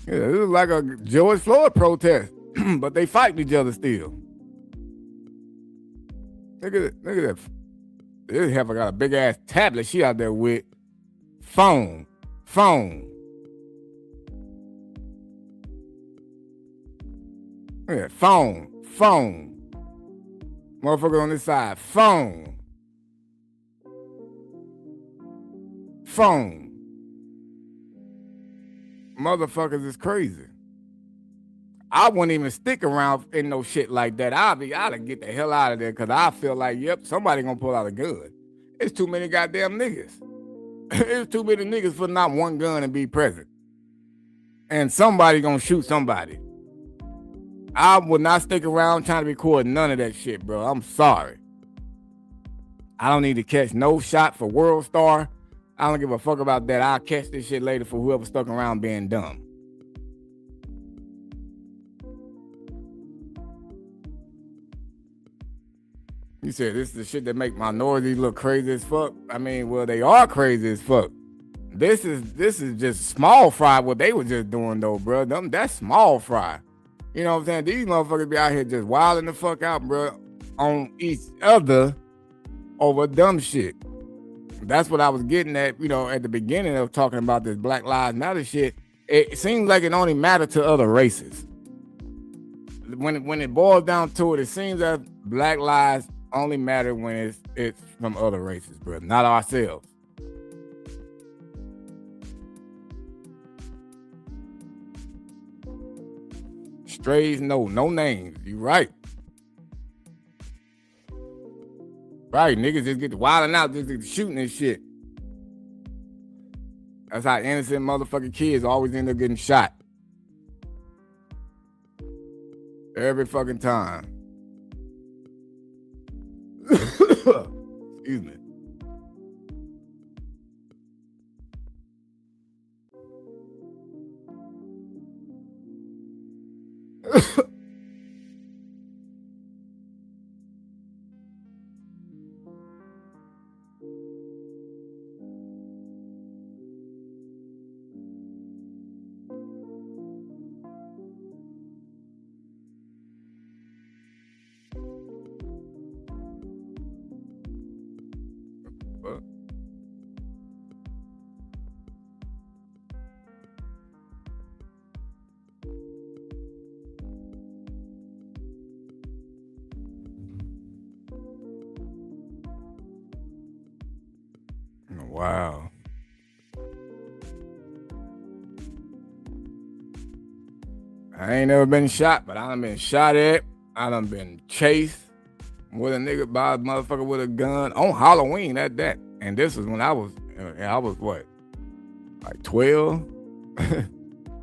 Yeah, it was like a George Floyd protest, but they fighting each other still. Look at that. This heifer got a big ass tablet she out there with. Phone. Look at that. Phone. Motherfucker on this side. Phone. Motherfuckers is crazy. I wouldn't even stick around in no shit like that. I'd get the hell out of there because I feel like, yep, somebody gonna pull out a gun. It's too many goddamn niggas. It's too many niggas for not one gun and be present. And somebody gonna shoot somebody. I would not stick around trying to record none of that shit, bro. I'm sorry. I don't need to catch no shot for World Star. I don't give a fuck about that. I'll catch this shit later for whoever stuck around being dumb. You said this is the shit that make minorities look crazy as fuck. I mean, well, they are crazy as fuck. This is just small fry what they were just doing though, bro. That's small fry. You know what I'm saying? These motherfuckers be out here just wilding the fuck out, bro, on each other over dumb shit. That's what I was getting at, you know, at the beginning of talking about this Black Lives Matter shit. It seems like it only matters to other races. When it boils down to it, it seems that Black lives only matter when it's from other races, bro, not ourselves. Strays, no names. You right. Right, niggas just get to wilding out, just get to shooting and shit. That's how innocent motherfucking kids always end up getting shot. Every fucking time. Excuse me. Wow. I ain't never been shot, but I done been shot at. I done been chased with a nigga by a motherfucker with a gun on Halloween at that. And this was when I was what? Like 12?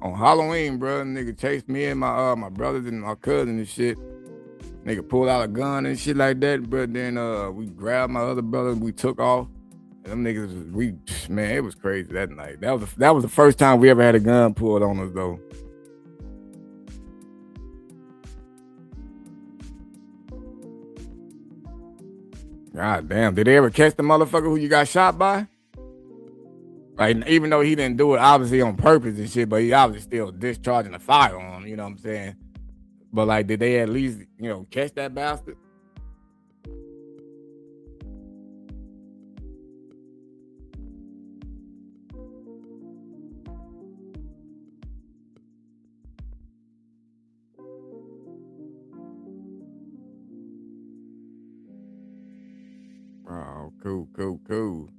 On Halloween, bro. Nigga chased me and my brothers and my cousin and shit. Nigga pulled out a gun and shit like that, but then we grabbed my other brother and we took off. Them niggas, man, it was crazy that night. That was the first time we ever had a gun pulled on us, though. God damn, did they ever catch the motherfucker who you got shot by? Like, even though he didn't do it obviously on purpose and shit, but he obviously still discharging the firearm, you know what I'm saying? But like, did they at least, you know, catch that bastard? Oh, cool.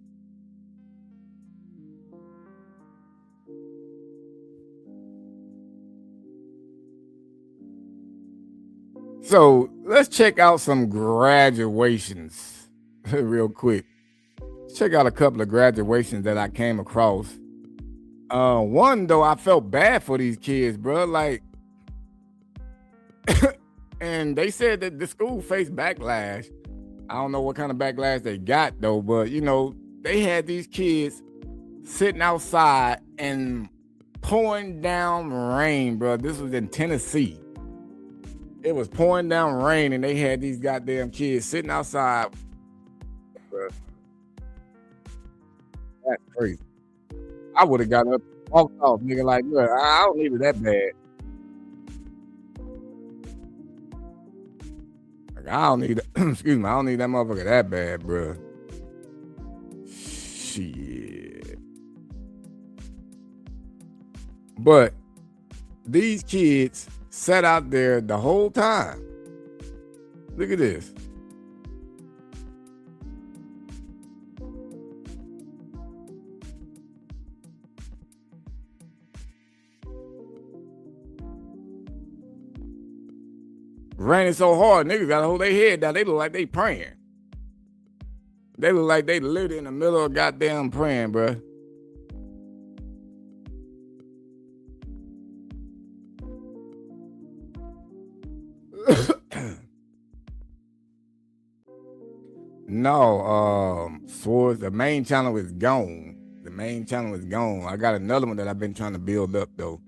So let's check out some graduations real quick. Let's check out a couple of graduations that I came across. One though, I felt bad for these kids, bro. Like, and they said that the school faced backlash I don't know what kind of backlash they got though, but you know, they had these kids sitting outside and pouring down rain, bro. This was in Tennessee. It was pouring down rain, and they had these goddamn kids sitting outside. Bro. That's crazy. I would have got up and walked off, nigga. Like, look, I don't need it that bad. Like, I don't need excuse me, I don't need that motherfucker that bad, bro. Shit. But these kids sat out there the whole time. Look at this. Raining so hard, niggas gotta hold their head down. They look like they praying. They look like they literally in the middle of goddamn praying, bruh. No, Swords, the main channel is gone. The main channel is gone. I got another one that I've been trying to build up though.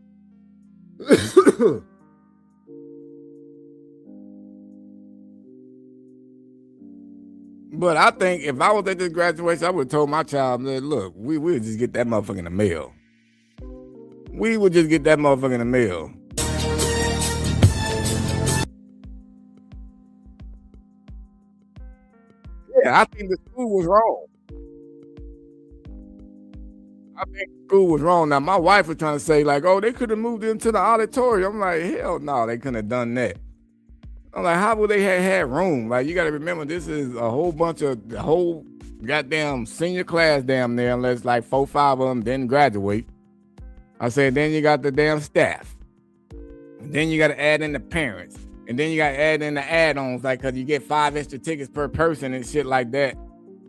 But I think if I was at this graduation, I would have told my child, look, we would just get that motherfucker in the mail. We would just get that motherfucker in the mail. Yeah, I think the school was wrong. I think the school was wrong. Now, my wife was trying to say, like, oh, they could have moved into the auditorium. I'm like, hell no, they couldn't have done that. I'm like, how would they have had room? Like, you got to remember, this is a whole bunch of, the whole goddamn senior class damn there, unless like 4 or 5 of them didn't graduate. I said, then you got the damn staff. And then you got to add in the parents. And then you got to add in the add-ons, like, because you get 5 extra tickets per person and shit like that.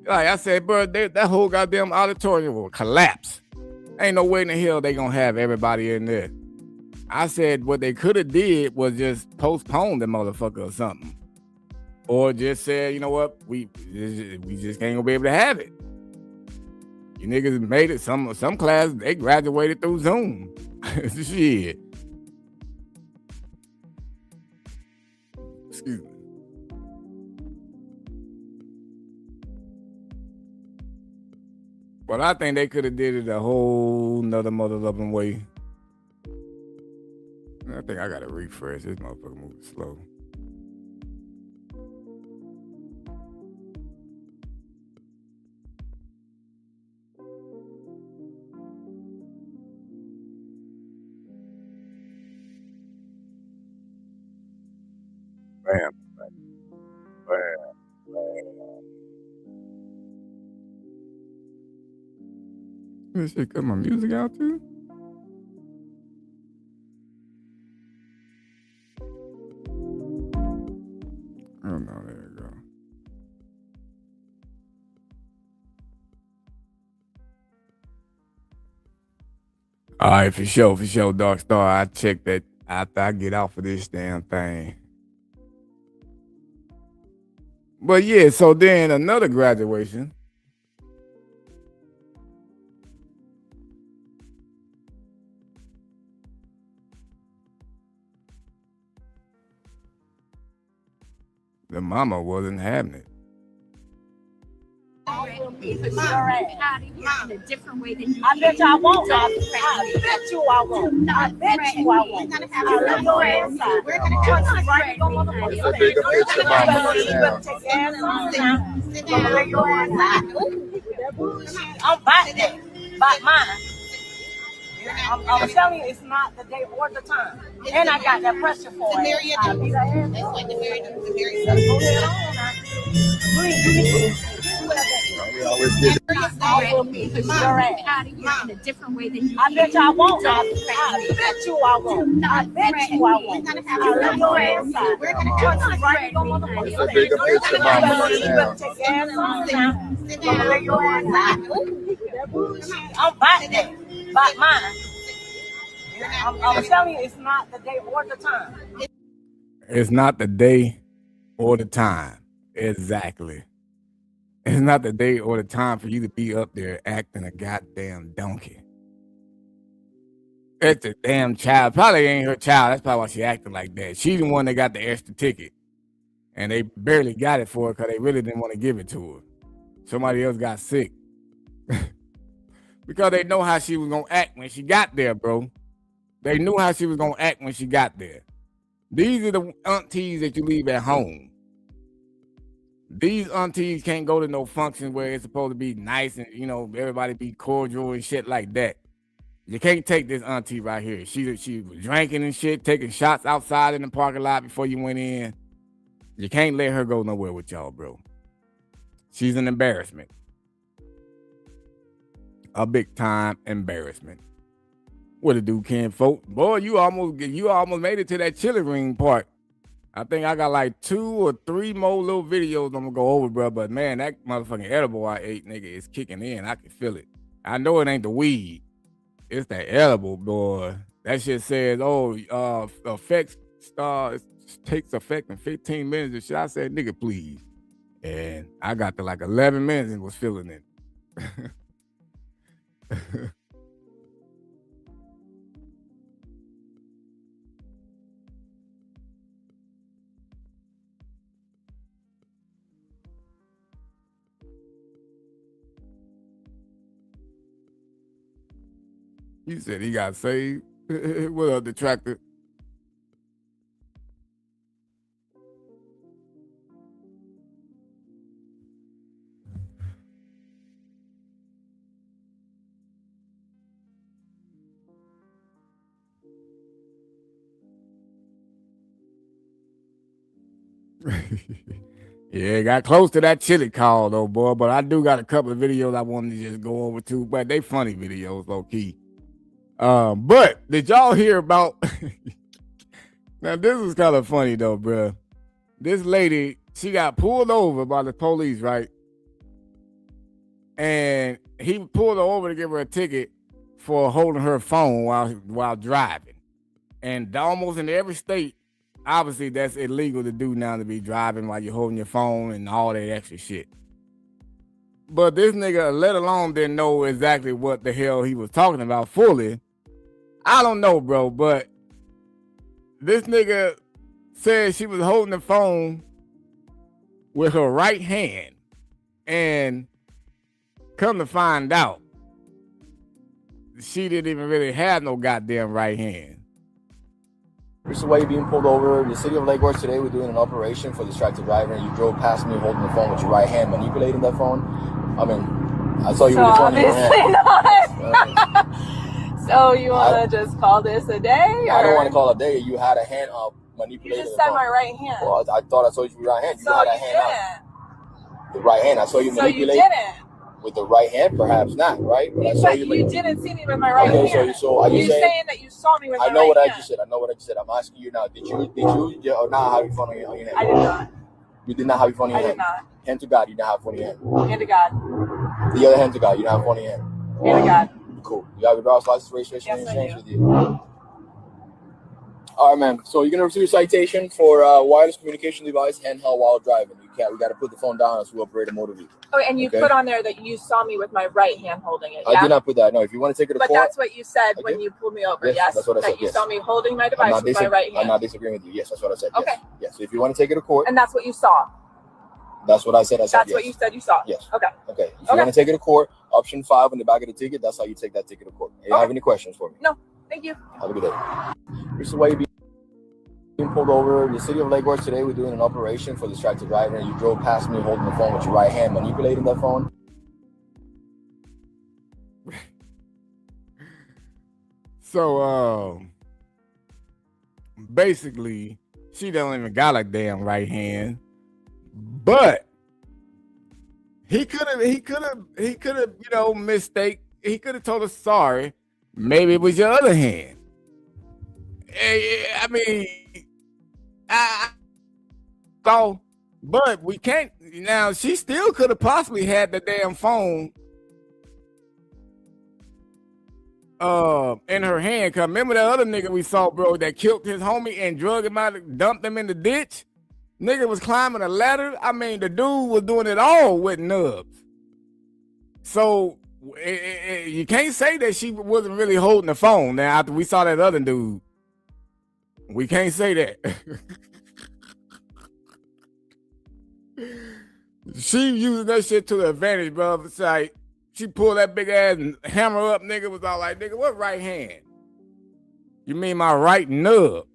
Like I said, bro, that whole goddamn auditorium will collapse. Ain't no way in the hell they going to have everybody in there. I said what they could have did was just postpone the motherfucker or something. Or just said, you know what, we just ain't gonna be able to have it. You niggas made it. Some classes, they graduated through Zoom. Shit. Excuse me. But I think they could have did it a whole nother mother-loving way. I think I gotta refresh. This motherfucker moving slow. Bam. This shit cut my music out too? Oh no, there you go. All right, for sure, Dark Star. I check that after I get off of this damn thing. But yeah, so then another graduation. The mama wasn't having it. In a different way than you I bet you I won't. I bet you I won't. I bet you I won't. We're gonna go inside. We're gonna go inside. I'm about that. About mine. I'm telling you, it's not the day or the time. And I got that pressure for it. In a different way than you I bet you I won't. I bet you I won't. I bet you I won't. We're gonna go inside. We're gonna go inside. I'm about that. About mine. I'm telling you, it's not the day or the time. It's not the day or the time. Exactly. It's not the day or the time for you to be up there acting a goddamn donkey. It's a damn child. Probably ain't her child. That's probably why she acting like that. She's the one that got the extra ticket. And they barely got it for her because they really didn't want to give it to her. Somebody else got sick. Because they know how she was going to act when she got there, bro. They knew how she was going to act when she got there. These are the aunties that you leave at home. These aunties can't go to no function where it's supposed to be nice and, you know, everybody be cordial and shit like that. You can't take this auntie right here. She was drinking and shit, taking shots outside in the parking lot before you went in. You can't let her go nowhere with y'all, bro. She's an embarrassment. A big time embarrassment. What a dude can folk. Boy, you almost made it to that chili ring part. I think I got like 2 or 3 more little videos I'm gonna go over, bro. But man, that motherfucking edible I ate, nigga, is kicking in. I can feel it. I know it ain't the weed. It's that edible, boy. That shit says, effects takes effect in 15 minutes and shit. I said, nigga, please. And I got to like 11 minutes and was feeling it. You said he got saved. What up, detractor? Yeah, got close to that chili call though, boy. But I do got a couple of videos I wanted to just go over to, but they funny videos, low key. But did y'all hear about? Now this is kind of funny though, bro. This lady, she got pulled over by the police, right? And he pulled her over to give her a ticket for holding her phone while driving. And almost in every state, obviously that's illegal to do now, to be driving while you're holding your phone and all that extra shit. But this nigga, let alone didn't know exactly what the hell he was talking about fully. I don't know, bro, but this nigga said she was holding the phone with her right hand, and come to find out, she didn't even really have no goddamn right hand. This is why you're being pulled over. The city of Lake Worth today, we're doing an operation for distracted driver, and you drove past me holding the phone with your right hand, manipulating that phone. I mean, I saw you with the phone in your hand. Not. So you want to just call this a day? Or? I don't want to call it a day. You had a hand up manipulating. You just the said phone. my right hand. Well, I thought I saw you with your right hand. You so had a you hand didn't. up. The right hand. I saw you manipulate. So you didn't. With the right hand, perhaps not, right? But I saw you. You didn't see me with my right hand. Okay, so are you saying that you saw me with my right hand? I know what I just said. I know what I just said. I'm asking you now. Did you or not have your phone on your hand? I did not. You did not have your phone in your hand? I did not. Hand to God, you didn't have phone in your hand. Hand to God. The other hand to God, you don't have phone in your hand. Hand to God. Cool. You have your driver's license, registration, and insurance with you. All right, man. So you're gonna receive a citation for wireless communication device handheld while driving. We got to put the phone down as we operate a motor vehicle. Oh, and you put on there that you saw me with my right hand holding it. I did not put that. No, if you want to take it to but court. That's what you said when you pulled me over. Yes, that's what I said. That you saw me holding my device with my right hand. I'm not disagreeing with you. Yes, that's what I said. Okay. Yes. So if you want to take it to court. And that's what you saw. That's what I said. That's yes. what you said you saw. Yes. Okay. Okay. If you want to take it to court, option 5 on the back of the ticket. That's how you take that ticket to court. You have any questions for me? No. Thank you. Have a good day. This is why you're being pulled over. The city of Lake Worth today, we're doing an operation for distracted driver, and you drove past me holding the phone with your right hand, manipulating that phone. So, basically, she don't even got a damn right hand, but he could have, you know, mistake. He could have told us sorry. Maybe it was your other hand. I mean, so, but we can't. Now, she still could have possibly had the damn phone in her hand. Cause remember that other nigga we saw, bro, that killed his homie and drug him out, dumped him in the ditch. Nigga was climbing a ladder. I mean, the dude was doing it all with nubs. So you can't say that she wasn't really holding the phone. Now, after we saw that other dude, we can't say that. She using that shit to the advantage, bro. It's like she pulled that big ass hammer up, nigga. Was all like, nigga, what right hand? You mean my right nub?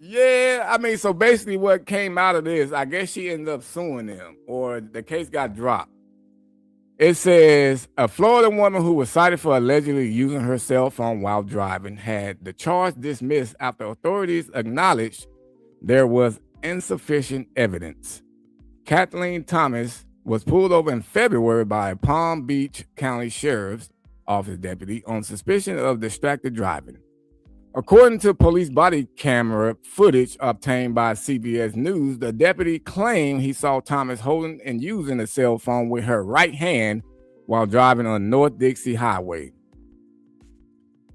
Yeah, I mean, so basically what came out of this, I guess she ended up suing them, or the case got dropped. It says a Florida woman who was cited for allegedly using her cell phone while driving had the charge dismissed after authorities acknowledged there was insufficient evidence. Kathleen Thomas was pulled over in February by a Palm Beach County Sheriff's Office deputy on suspicion of distracted driving. According to police body camera footage obtained by CBS News, the deputy claimed he saw Thomas holding and using a cell phone with her right hand while driving on North Dixie Highway.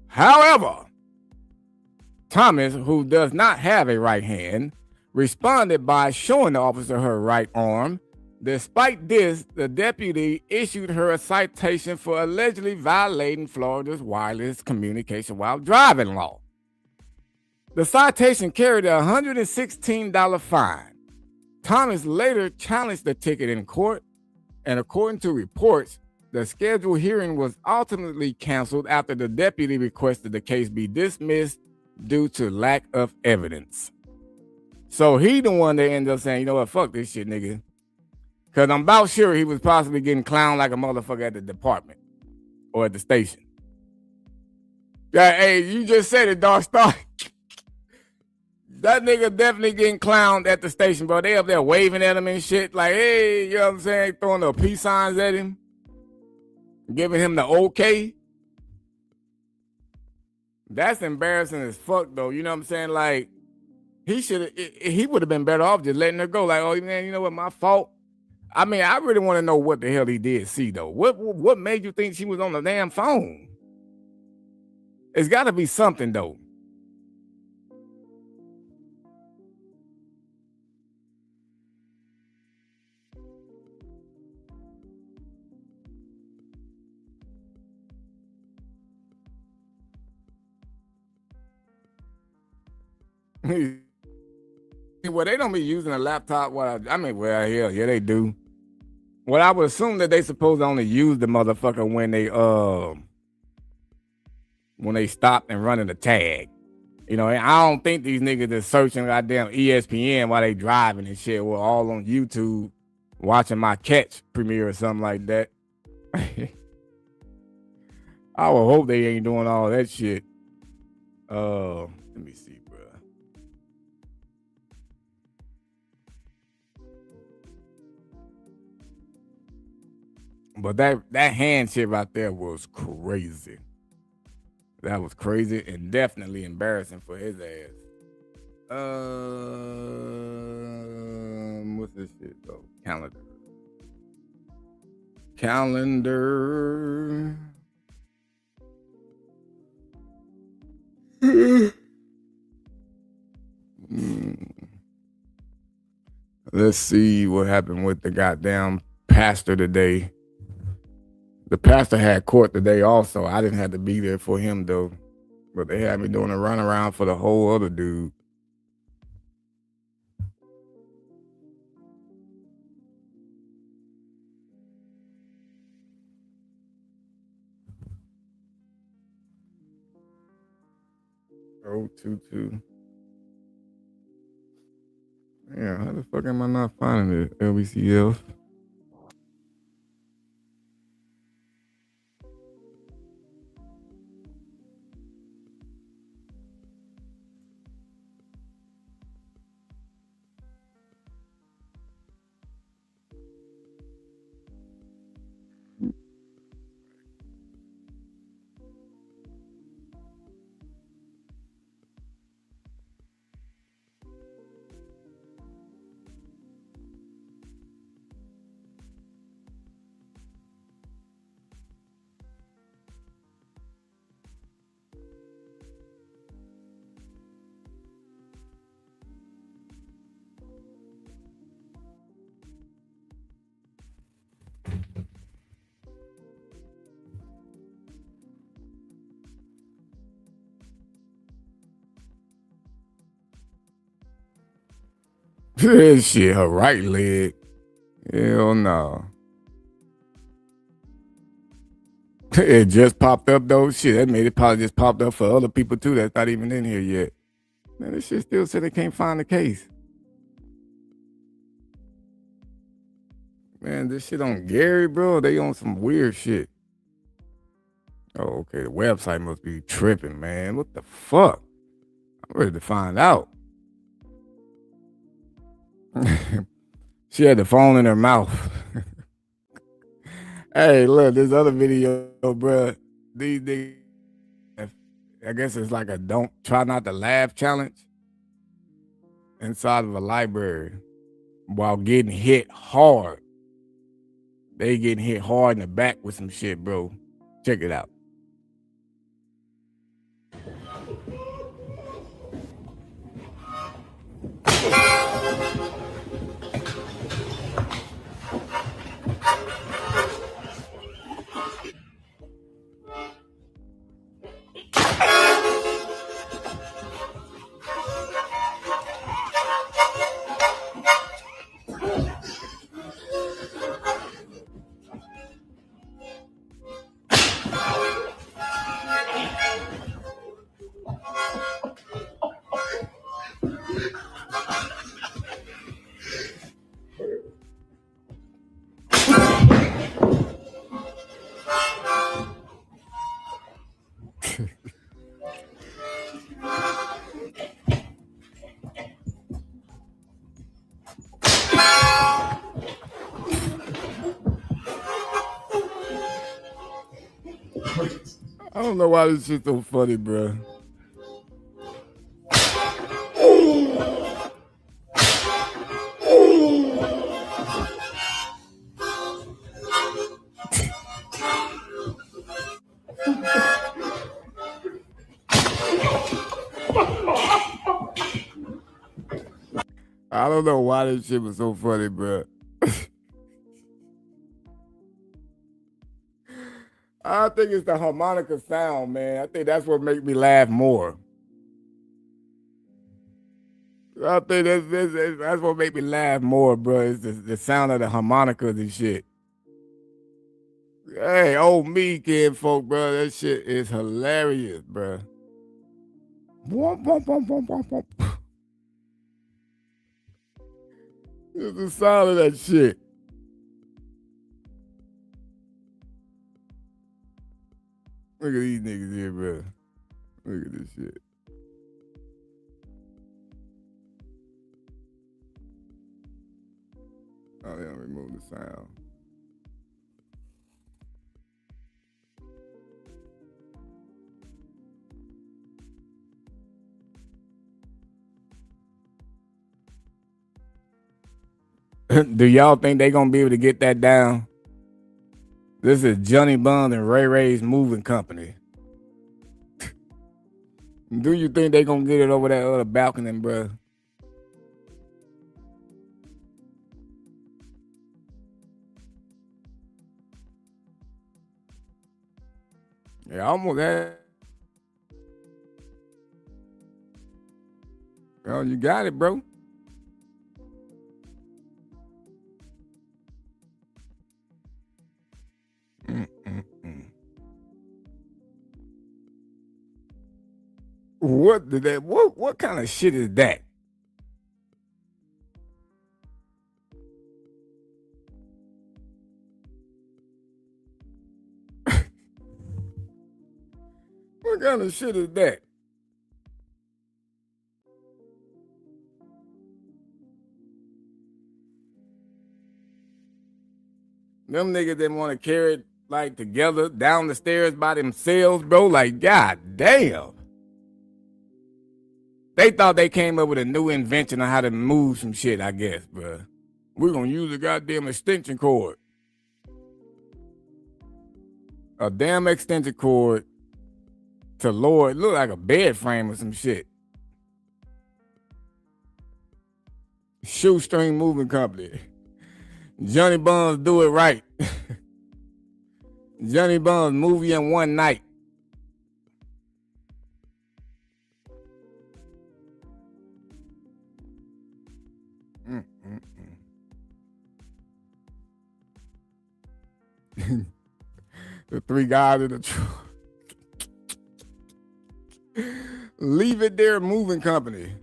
However, Thomas, who does not have a right hand, responded by showing the officer her right arm. Despite this, the deputy issued her a citation for allegedly violating Florida's wireless communication while driving law. The citation carried a $116 fine. Thomas later challenged the ticket in court, and according to reports, the scheduled hearing was ultimately canceled after the deputy requested the case be dismissed due to lack of evidence. So he the one that ended up saying, you know what, fuck this shit, nigga. Because I'm about sure he was possibly getting clowned like a motherfucker at the department or at the station. Yeah, hey, you just said it, Dark Star. That nigga definitely getting clowned at the station, bro. They up there waving at him and shit. Like, hey, you know what I'm saying? Throwing the peace signs at him. Giving him the okay. That's embarrassing as fuck, though. You know what I'm saying? Like, he would have been better off just letting her go. Like, oh, man, you know what? My fault. I mean, I really want to know what the hell he did see, though. What made you think she was on the damn phone? It's got to be something, though. Well, they don't be using a laptop. Well, yeah, they do. Well, I would assume that they supposed to only use the motherfucker when they stop and running the tag. You know, I don't think these niggas is searching goddamn ESPN while they driving and shit. We're all on YouTube watching my catch premiere or something like that. I would hope they ain't doing all that shit. Let me see, bro. But that hand shit right there was crazy. That was crazy and definitely embarrassing for his ass. What's this shit though? Calendar. Let's see what happened with the goddamn pastor today. The pastor had court today also. I didn't have to be there for him though. But they had me doing a runaround for the whole other dude. Oh, 22. Yeah, how the fuck am I not finding it? LBCF. Shit, her right leg. Hell no. It just popped up though. Shit, that made it probably just popped up for other people too that's not even in here yet. Man, this shit still said they can't find the case. Man, this shit on Gary, bro. They on some weird shit. Oh, okay. The website must be tripping, man. What the fuck? I'm ready to find out. She had the phone in her mouth. Hey, look, this other video, bro. These niggas, I guess it's like a don't try not to laugh challenge inside of a library while getting hit hard. They getting hit hard in the back with some shit, bro. Check it out. I don't know why this shit's so funny, bro. I don't know why this shit was so funny, bro. I think it's the harmonica sound, man. I think that's what makes me laugh more. I think that's what makes me laugh more, bro. It's the sound of the harmonicas and shit. Hey, old me, kid folk, bro. That shit is hilarious, bro. Womp, womp, womp, womp, womp, womp. It's the sound of that shit. Look at these niggas here, bro. Look at this shit. Oh, they don't remove the sound. Do y'all think they gonna be able to get that down? This is Johnny Bond and Ray Ray's moving company. Do you think they gonna get it over that other balcony, bro? Yeah, almost had. Oh, you got it, bro. What did that? What kind of shit is that? What kind of shit is that? Them niggas that want to carry it like together down the stairs by themselves, bro. Like, god damn. They thought they came up with a new invention on how to move some shit, I guess, bro. We're gonna use a goddamn extension cord. A damn extension cord to lower it. Look like a bed frame or some shit. Shoestring moving company. Johnny Buns do it right. Johnny Buns movie in one night. The three guys in the truck. Leave it there, moving company.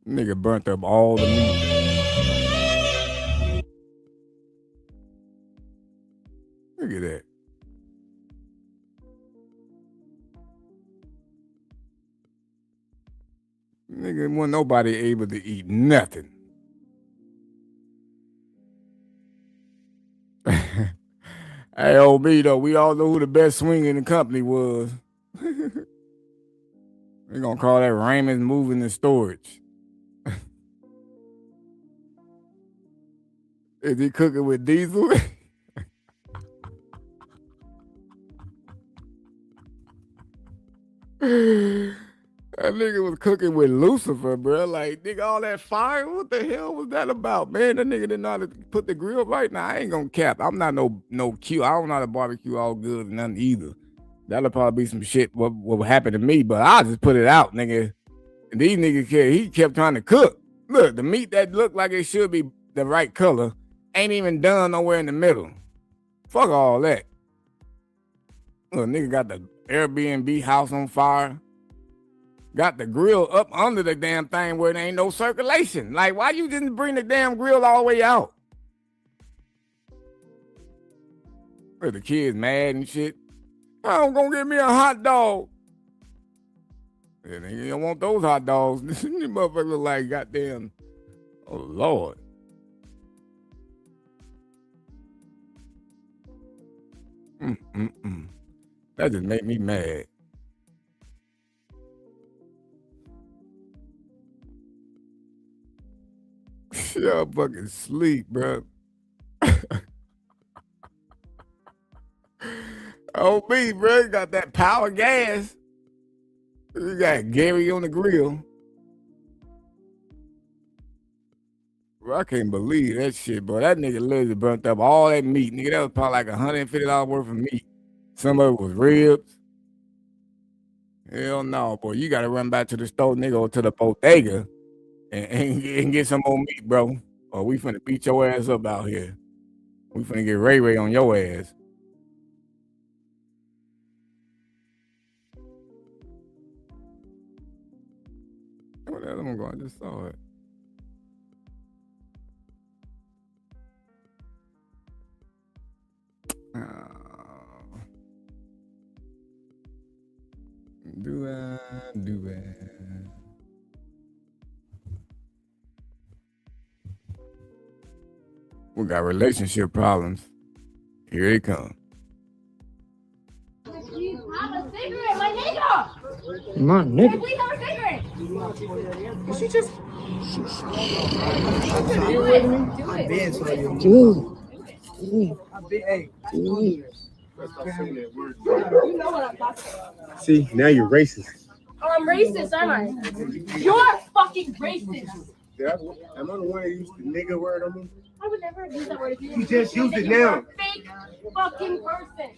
Nigga burnt up all the meat. Look at that. Nigga, wasn't nobody able to eat nothing. Hey, old me though, we all know who the best swinger in the company was. We're gonna call that Raymond's Moving and Storage. Is he cooking with diesel? That nigga was cooking with Lucifer, bro. Like, nigga, all that fire, what the hell was that about, man? That nigga didn't know how to put the grill right. Now, I ain't gonna cap. I'm not no Q. I don't know how to barbecue all good and nothing either. That'll probably be some shit what happened to me, but I'll just put it out, nigga. And these niggas, he kept trying to cook. Look, the meat that looked like it should be the right color ain't even done nowhere in the middle. Fuck all that. Look, nigga got the Airbnb house on fire. Got the grill up under the damn thing where there ain't no circulation. Like, why you didn't bring the damn grill all the way out? Look, the kids mad and shit. I'm gonna get me a hot dog. Yeah, nigga, you don't want those hot dogs. This motherfucker look like goddamn. Oh, Lord. That just made me mad. Y'all fucking sleep, bro. Oh, me, bro. Got that power gas. You got Gary on the grill. Bro, I can't believe that shit, bro. That nigga literally burnt up all that meat. Nigga, that was probably like $150 worth of meat. Some of it was ribs. Hell no, boy. You got to run back to the store, nigga, or to the bodega and get some more meat, bro. Or we finna beat your ass up out here. We finna get Ray Ray on your ass. Where the hell am I going? I just saw it. Do I? We got relationship problems. Here they come. Have a cigarette, my nigga. My nigga. Please have a cigarette. She just. You with me? Dude. You know what I'm talking about. See, now you're racist. Oh, I'm racist, aren't I? You're fucking racist. Am I the one that used the nigga word on me? I would never use that word if You just used it you're now. a fake fucking person.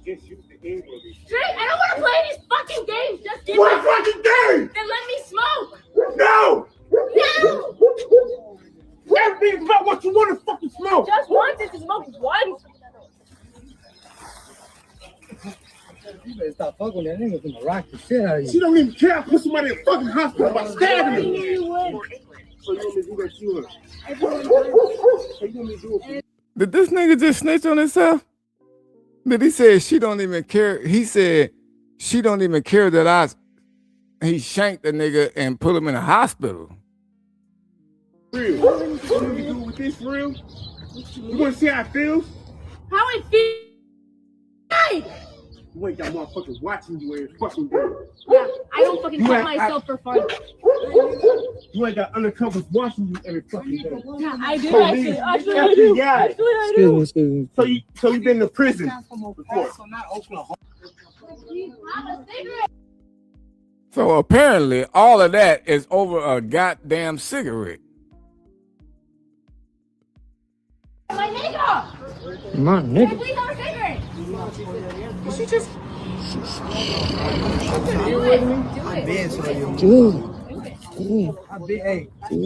Just use the English. Straight, I don't want to play these fucking games. Just give What me fucking game? Then let me smoke. No! No! Everything's about what you want to fucking smoke. Just wanted to smoke once. You better stop fucking with that nigga from the rock the shit out of you. She don't even care. I put somebody in the fucking hospital by stabbing me. So you want me to do that you want? Did this nigga just snitch on himself? Did he say she don't even care? He said she don't even care that he shanked the nigga and put him in a hospital. Real. What do we do with this real? You want to see how it feels? How it feels? You ain't got motherfuckers watching you every fucking day. Yeah, I don't fucking You cut ain't- myself for fun. You ain't got undercovers watching you every fucking day. Yeah, I do. Police, Actually, I do. FBI. Actually, I do. Excuse me. So you been to prison before? So apparently, all of that is over a goddamn cigarette. My nigga! My Can I please have a cigarette? She just. Do it. Dude. Hey. You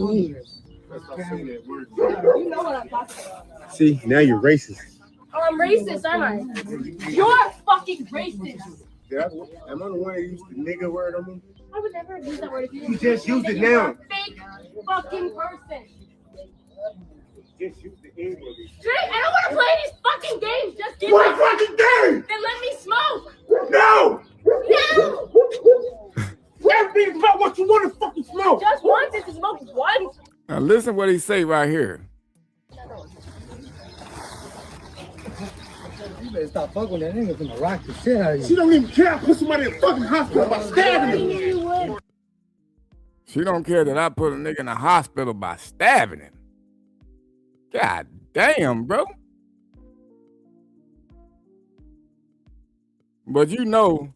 know what I'm talking about. See, now you're racist. Oh, I'm racist, aren't I? You're fucking racist. Am I the one that used the nigga word on me? I would never use that word if you You just used it now. Fake fucking person. Just use the N word. Drake, I don't want to play these fucking games. Just give What me fucking game? Then let me smoke. No! No! Everything's about what you want to fucking smoke. Just wanted to smoke once. Now listen what he say right here. You better stop fucking with that nigga from the rock the shit out of you. She don't even care. I put somebody in the fucking hospital by stabbing him. She don't care that I put a nigga in the hospital by stabbing him. God damn, bro. But you know,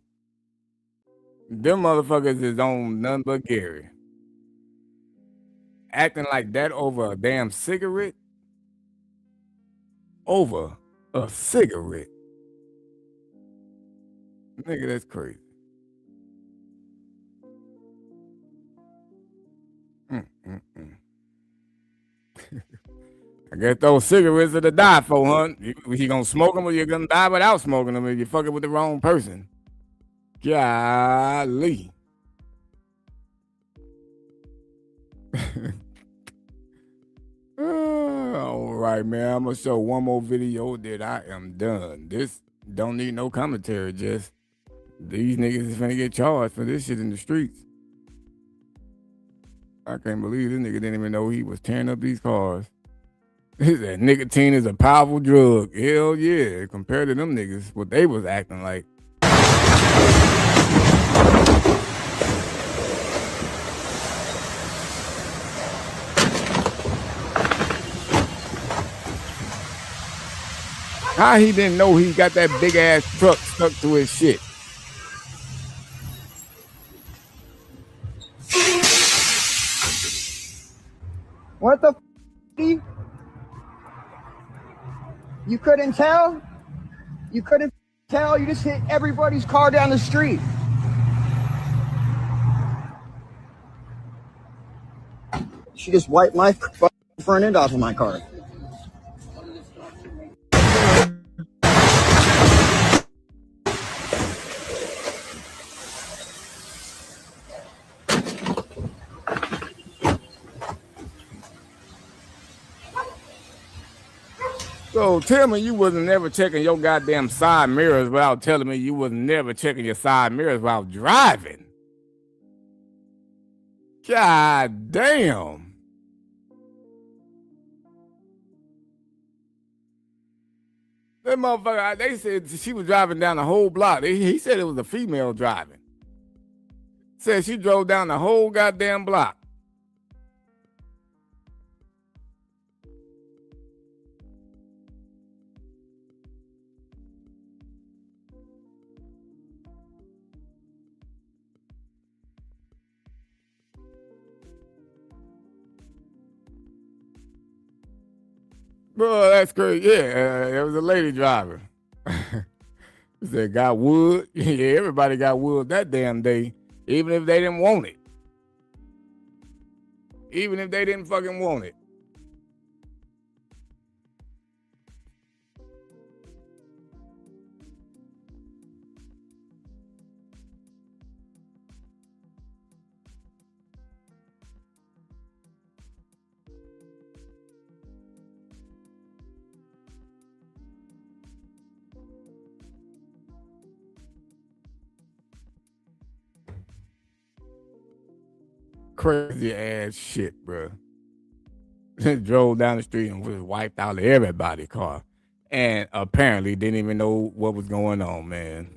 them motherfuckers is on nothing but Gary. Acting like that over a damn cigarette? Over a cigarette. Nigga, that's crazy. I guess those cigarettes are to die for, huh? You gonna smoke them or you gonna die without smoking them if you fucking with the wrong person. Golly. All right, man. I'm gonna show one more video that I am done. This don't need no commentary, just these niggas is finna get charged for this shit in the streets. I can't believe this nigga didn't even know he was tearing up these cars. He said nicotine is a powerful drug. Hell yeah. Compared to them niggas, what they was acting like. How he didn't know he got that big ass truck stuck to his shit? What the f***? You couldn't tell? You couldn't tell? You just hit everybody's car down the street. She just wiped my front end off of my car. So tell me you wasn't never checking your goddamn side mirrors without telling me you was never checking your side mirrors while driving. God damn. That motherfucker, they said she was driving down the whole block. He said it was a female driving. Said she drove down the whole goddamn block. Bro, that's crazy. Yeah, there was a lady driver. He said, got wood. Yeah, everybody got wood that damn day, even if they didn't want it. Even if they didn't fucking want it. Crazy ass shit, bro. Drove down the street and was wiped out everybody's car. And apparently didn't even know what was going on, man.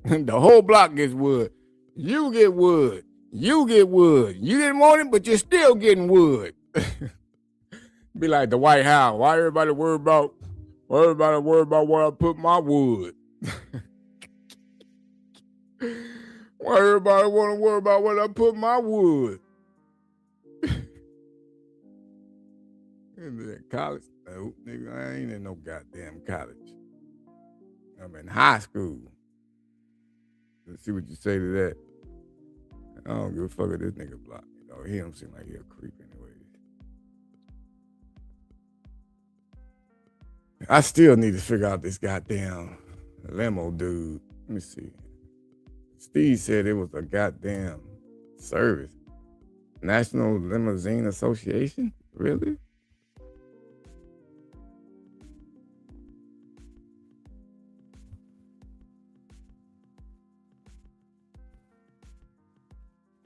The whole block gets wood. You get wood. You get wood. You didn't want it, but you're still getting wood. Be like the White House. Why everybody worry about where I put my wood? Why everybody want to worry about where I put my wood? In college? No, nigga, I ain't in no goddamn college. I'm in high school. Let's see what you say to that. I don't give a fuck if this nigga block me, though. He don't seem like he a creep anyway. I still need to figure out this goddamn limo dude. Let me see. Steve said it was a goddamn service. National Limousine Association? Really?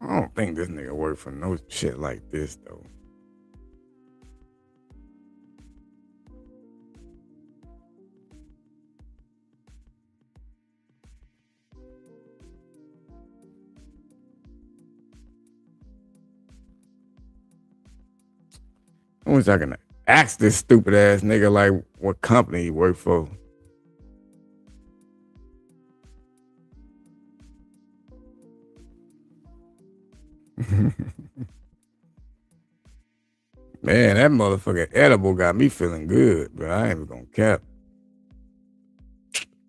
I don't think this nigga work for no shit like this, though. I wish I can ask this stupid ass nigga like what company he work for. Man, that motherfucking edible got me feeling good, bro. I ain't even gonna cap.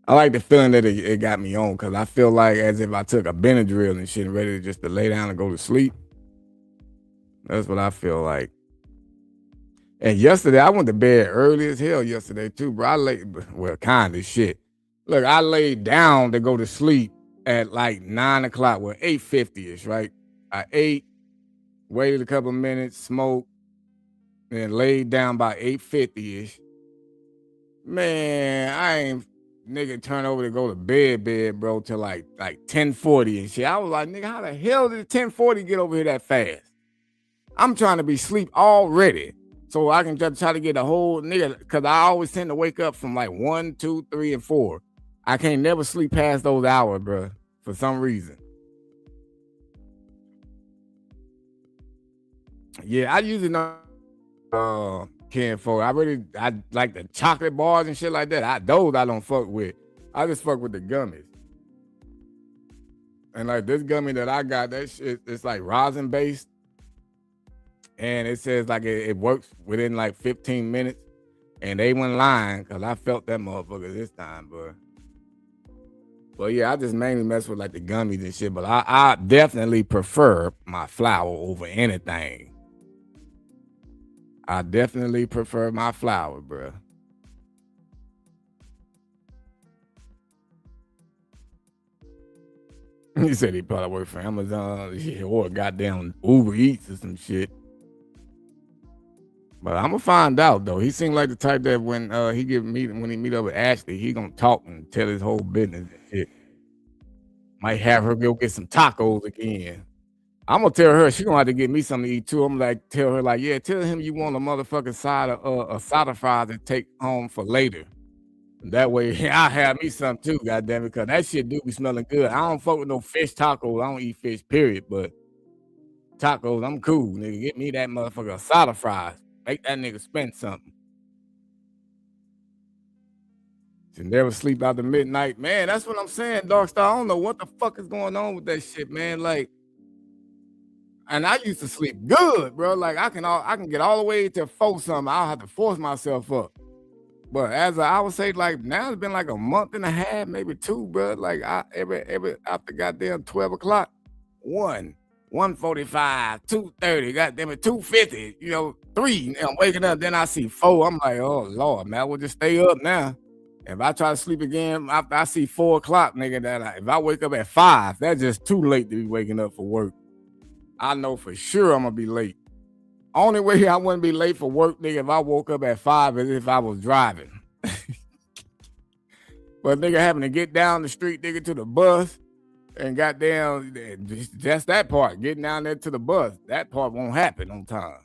I like the feeling that it got me on because I feel like as if I took a Benadryl and shit and ready to lay down and go to sleep. That's what I feel like. And yesterday, I went to bed early as hell yesterday too, bro. Kind of shit. Look, I laid down to go to sleep at like 9 o'clock, 8:50-ish, right? I ate, waited a couple minutes, smoked, and laid down by 8:50-ish. Man, I ain't nigga turn over to go to bed, bro, till like 10:40 and shit. I was like, nigga, how the hell did 10:40 get over here that fast? I'm trying to be asleep already. So I can just try to get a whole nigga, because I always tend to wake up from like 1, 2, 3, and 4. I can't never sleep past those hours, bro, for some reason. Yeah, I usually know can for. I like the chocolate bars and shit like that. Those I don't fuck with. I just fuck with the gummies. And like this gummy that I got, that shit, it's like rosin based. And it says like it works within like 15 minutes. And they went lying because I felt that motherfucker this time, bro. But yeah, I just mainly mess with like the gummies and shit. But I definitely prefer my flower over anything. I definitely prefer my flower, bro. He said he probably work for Amazon or goddamn Uber Eats or some shit. But I'm gonna find out though. He seemed like the type that when he meet up with Ashley, he gonna talk and tell his whole business and shit. Might have her go get some tacos again. I'm gonna tell her she gonna have to get me something to eat too. I'm like, tell her like, yeah, tell him you want a motherfucking side of cider fries to take home for later. That way I'll have me something too, goddamn it, because that shit do be smelling good. I don't fuck with no fish tacos. I don't eat fish, period. But tacos, I'm cool, nigga. Get me that motherfucker cider fries. Make that nigga spend something. To never sleep out the midnight. Man, that's what I'm saying, Darkstar. I don't know what the fuck is going on with that shit, man. Like, and I used to sleep good, bro. Like I can get all the way to 4 something. I'll have to force myself up. But as I would say, like now it's been like a month and a half, maybe 2, bro. Like every after goddamn 12 o'clock, 1, 1:45, 2:30, goddamn it, 2:50, 3. I'm waking up, then I see 4. I'm like, oh Lord, man, I will just stay up now. If I try to sleep again after I see 4 o'clock, nigga, if I wake up at 5, that's just too late to be waking up for work. I know for sure I'm gonna be late. Only way I wouldn't be late for work, nigga, if I woke up at 5 is if I was driving. But nigga having to get down the street, nigga, to the bus and goddamn just that part, getting down there to the bus, that part won't happen on time.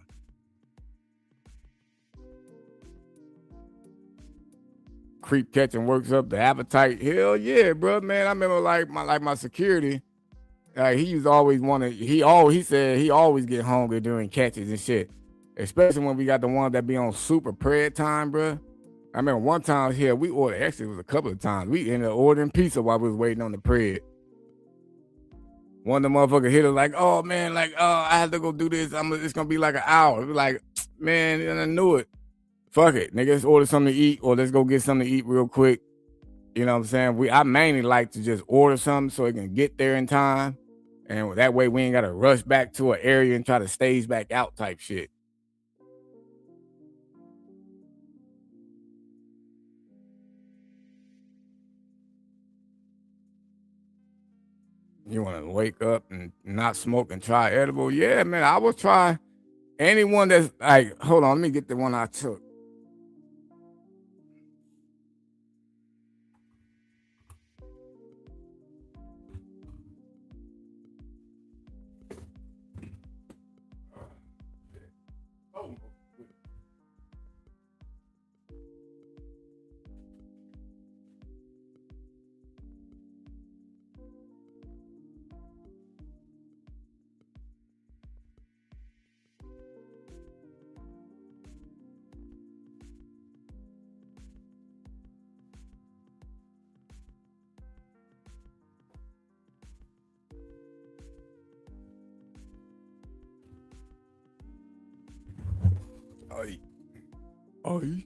creep catching works up the appetite. Hell yeah, bro, man. I remember like my security. He used to always want to. He said he always get hungry during catches and shit. Especially when we got the ones that be on super prayer time, bro. I remember one time here we ordered. Actually, it was a couple of times. We ended up ordering pizza while we was waiting on the prayer. One of the motherfuckers hit us like, oh man, like, I have to go do this. It's gonna be like an hour. It was like, man, and I knew it. Fuck it, nigga. Let's order something to eat, or let's go get something to eat real quick. You know what I'm saying? I mainly like to just order something so it can get there in time, and that way we ain't gotta rush back to an area and try to stage back out type shit. You want to wake up and not smoke and try edible? Yeah, man, I will try anyone that's like, hold on, let me get the one I took. Oi.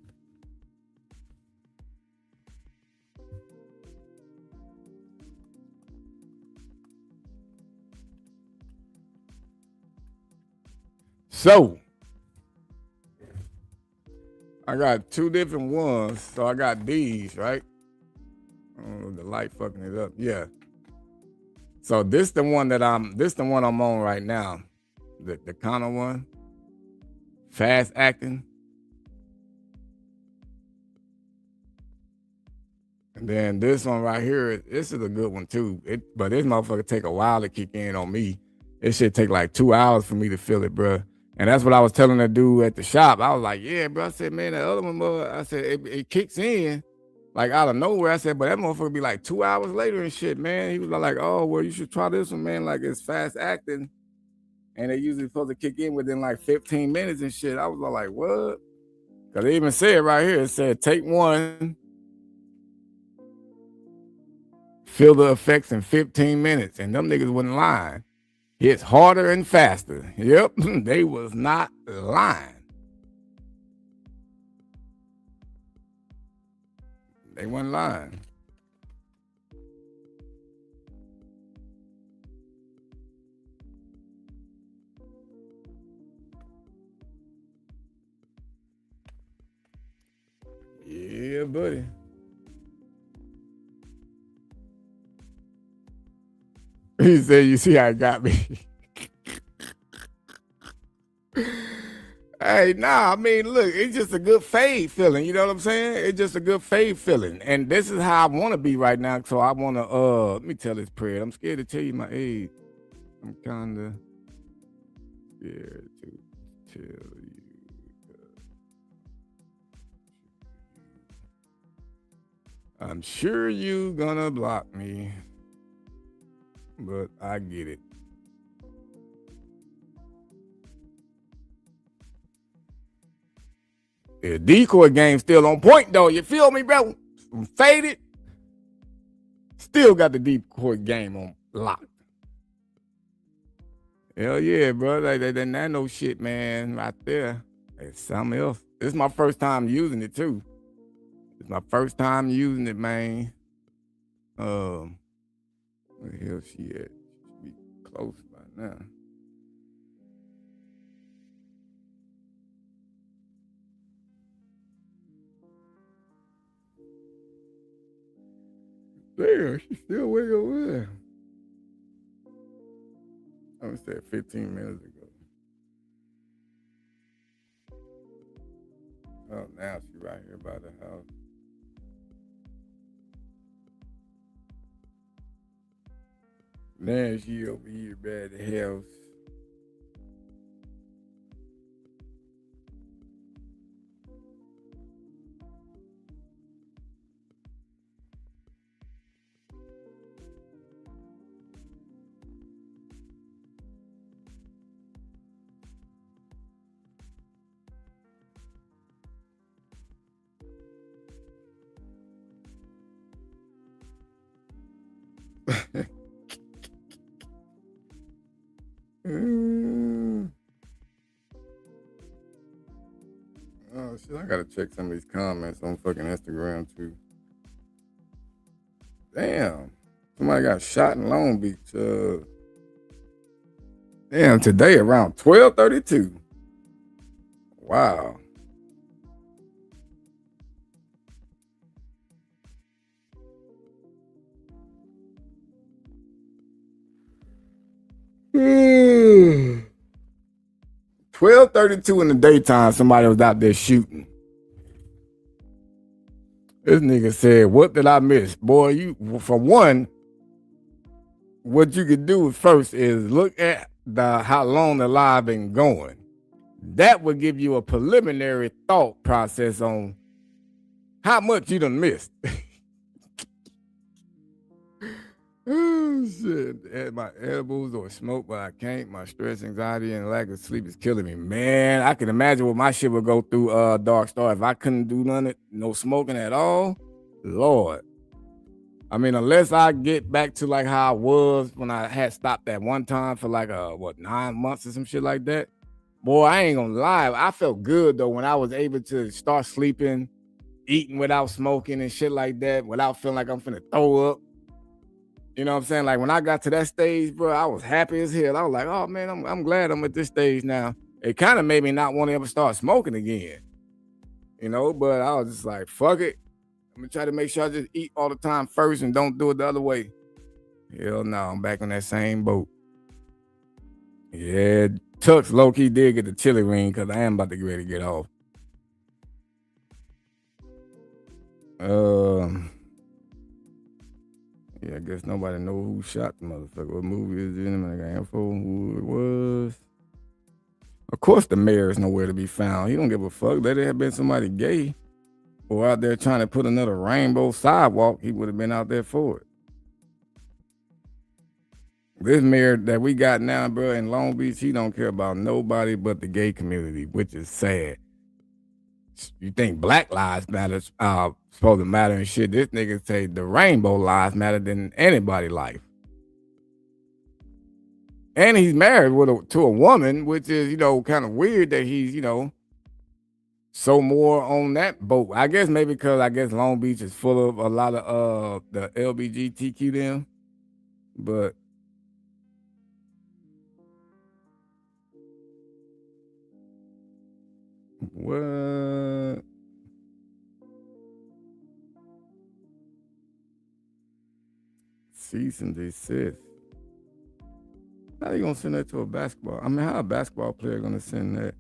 So, I got two different ones. So I got these, right? Oh, the light fucking it up. Yeah. So this the one I'm on right now. The kind of one. Fast acting. And then this one right here, this is a good one too. But this motherfucker take a while to kick in on me. It should take like 2 hours for me to feel it, bro. And that's what I was telling the dude at the shop. I was like, yeah, bro. I said, man, that other one, I said, it kicks in like out of nowhere. I said, but that motherfucker be like 2 hours later and shit, man. He was like, oh, well, you should try this one, man. Like, it's fast acting. And they usually supposed to kick in within like 15 minutes and shit. I was like, what? Because they even said right here, it said, take one, feel the effects in 15 minutes. And them niggas wasn't lying. It's harder and faster. Yep, they was not lying. They wasn't lying. Yeah, buddy. He said, you see how it got me. Hey, nah, I mean, look, it's just a good fade feeling. You know what I'm saying? It's just a good fade feeling. And this is how I want to be right now. So I want to, let me tell this prayer. I'm scared to tell you my age. I'm kind of scared to tell you. I'm sure you gonna block me. But I get it. The decoy game still on point though. You feel me, bro? I'm faded. Still got the decoy game on lock. Hell yeah, bro. That nano shit, man, right there. It's something else. This is my first time using it too. It's my first time using it, man. Where the hell she at? She should be close by now. There, she's still way over there. I said 15 minutes ago. Oh, now she right here by the house. Man, she over here by the house. Oh shit! I gotta check some of these comments on fucking Instagram too. Damn, somebody got shot in Long Beach. Damn, today around 12:32. Wow. Hmm. 12:32 in the daytime, somebody was out there shooting. This nigga said, "What did I miss?" Boy, you, for one, what you could do first is look at how long the live been going. That would give you a preliminary thought process on how much you done missed. Oh, shit. At my elbows or smoke, but I can't. My stress, anxiety, and lack of sleep is killing me. Man, I can imagine what my shit would go through, Dark Star, if I couldn't do none, no smoking at all. Lord. I mean, unless I get back to like how I was when I had stopped that one time for like, 9 months or some shit like that. Boy, I ain't gonna lie. I felt good, though, when I was able to start sleeping, eating without smoking and shit like that, without feeling like I'm finna throw up. You know what I'm saying? Like when I got to that stage, bro, I was happy as hell. I was like, oh man, I'm glad I'm at this stage now. It kind of made me not want to ever start smoking again. You know, but I was just like, fuck it. I'm gonna try to make sure I just eat all the time first and don't do it the other way. Hell no, I'm back on that same boat. Yeah, Tux low-key did get the chili ring because I am about to get ready to get off. Yeah, I guess nobody know who shot the motherfucker. What movie is it in? I got info on who it was. Of course the mayor is nowhere to be found. He don't give a fuck. Let it have been somebody gay or out there trying to put another rainbow sidewalk, he would have been out there for it. This mayor that we got now, bro, in Long Beach, he don't care about nobody but the gay community, which is sad. You think Black Lives Matter supposed to matter and shit. This nigga say the rainbow lives matter than anybody's life. And he's married to a woman, which is, kind of weird that he's, so more on that boat. I guess maybe because Long Beach is full of a lot of the LBGTQ them. But what? Cease and desist. How you gonna send that to a basketball? I mean, how a basketball player gonna send that?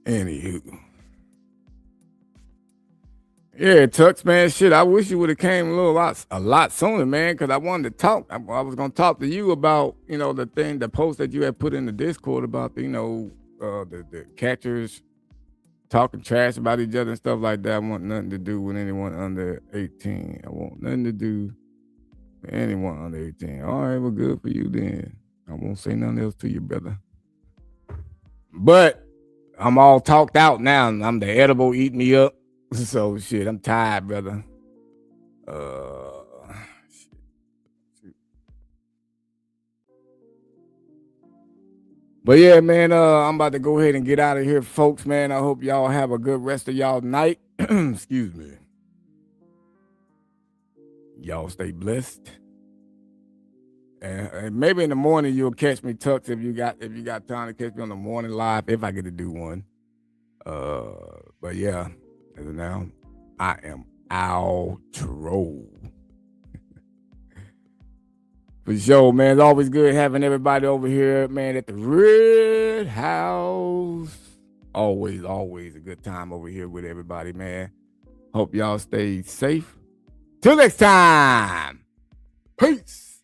Anywho. Yeah, Tux, man, shit, I wish you would have came a lot sooner, man, because I wanted to talk. I was going to talk to you about, the post that you had put in the Discord about, the catchers talking trash about each other and stuff like that. I want nothing to do with anyone under 18. I want nothing to do with anyone under 18. All right, well, good for you then. I won't say nothing else to you, brother. But I'm all talked out now. I'm the edible eating me up. So shit, I'm tired, brother. Shit. But yeah, man, I'm about to go ahead and get out of here, folks, man. I hope y'all have a good rest of y'all night. Excuse me. Y'all stay blessed. And maybe in the morning you'll catch me, Tux, if you got time to catch me on the morning live, if I get to do one. But yeah, as of now, I am outro. For sure, man. It's always good having everybody over here, man, at the Red House always a good time over here with everybody, man. Hope y'all stay safe. Till next time. Peace.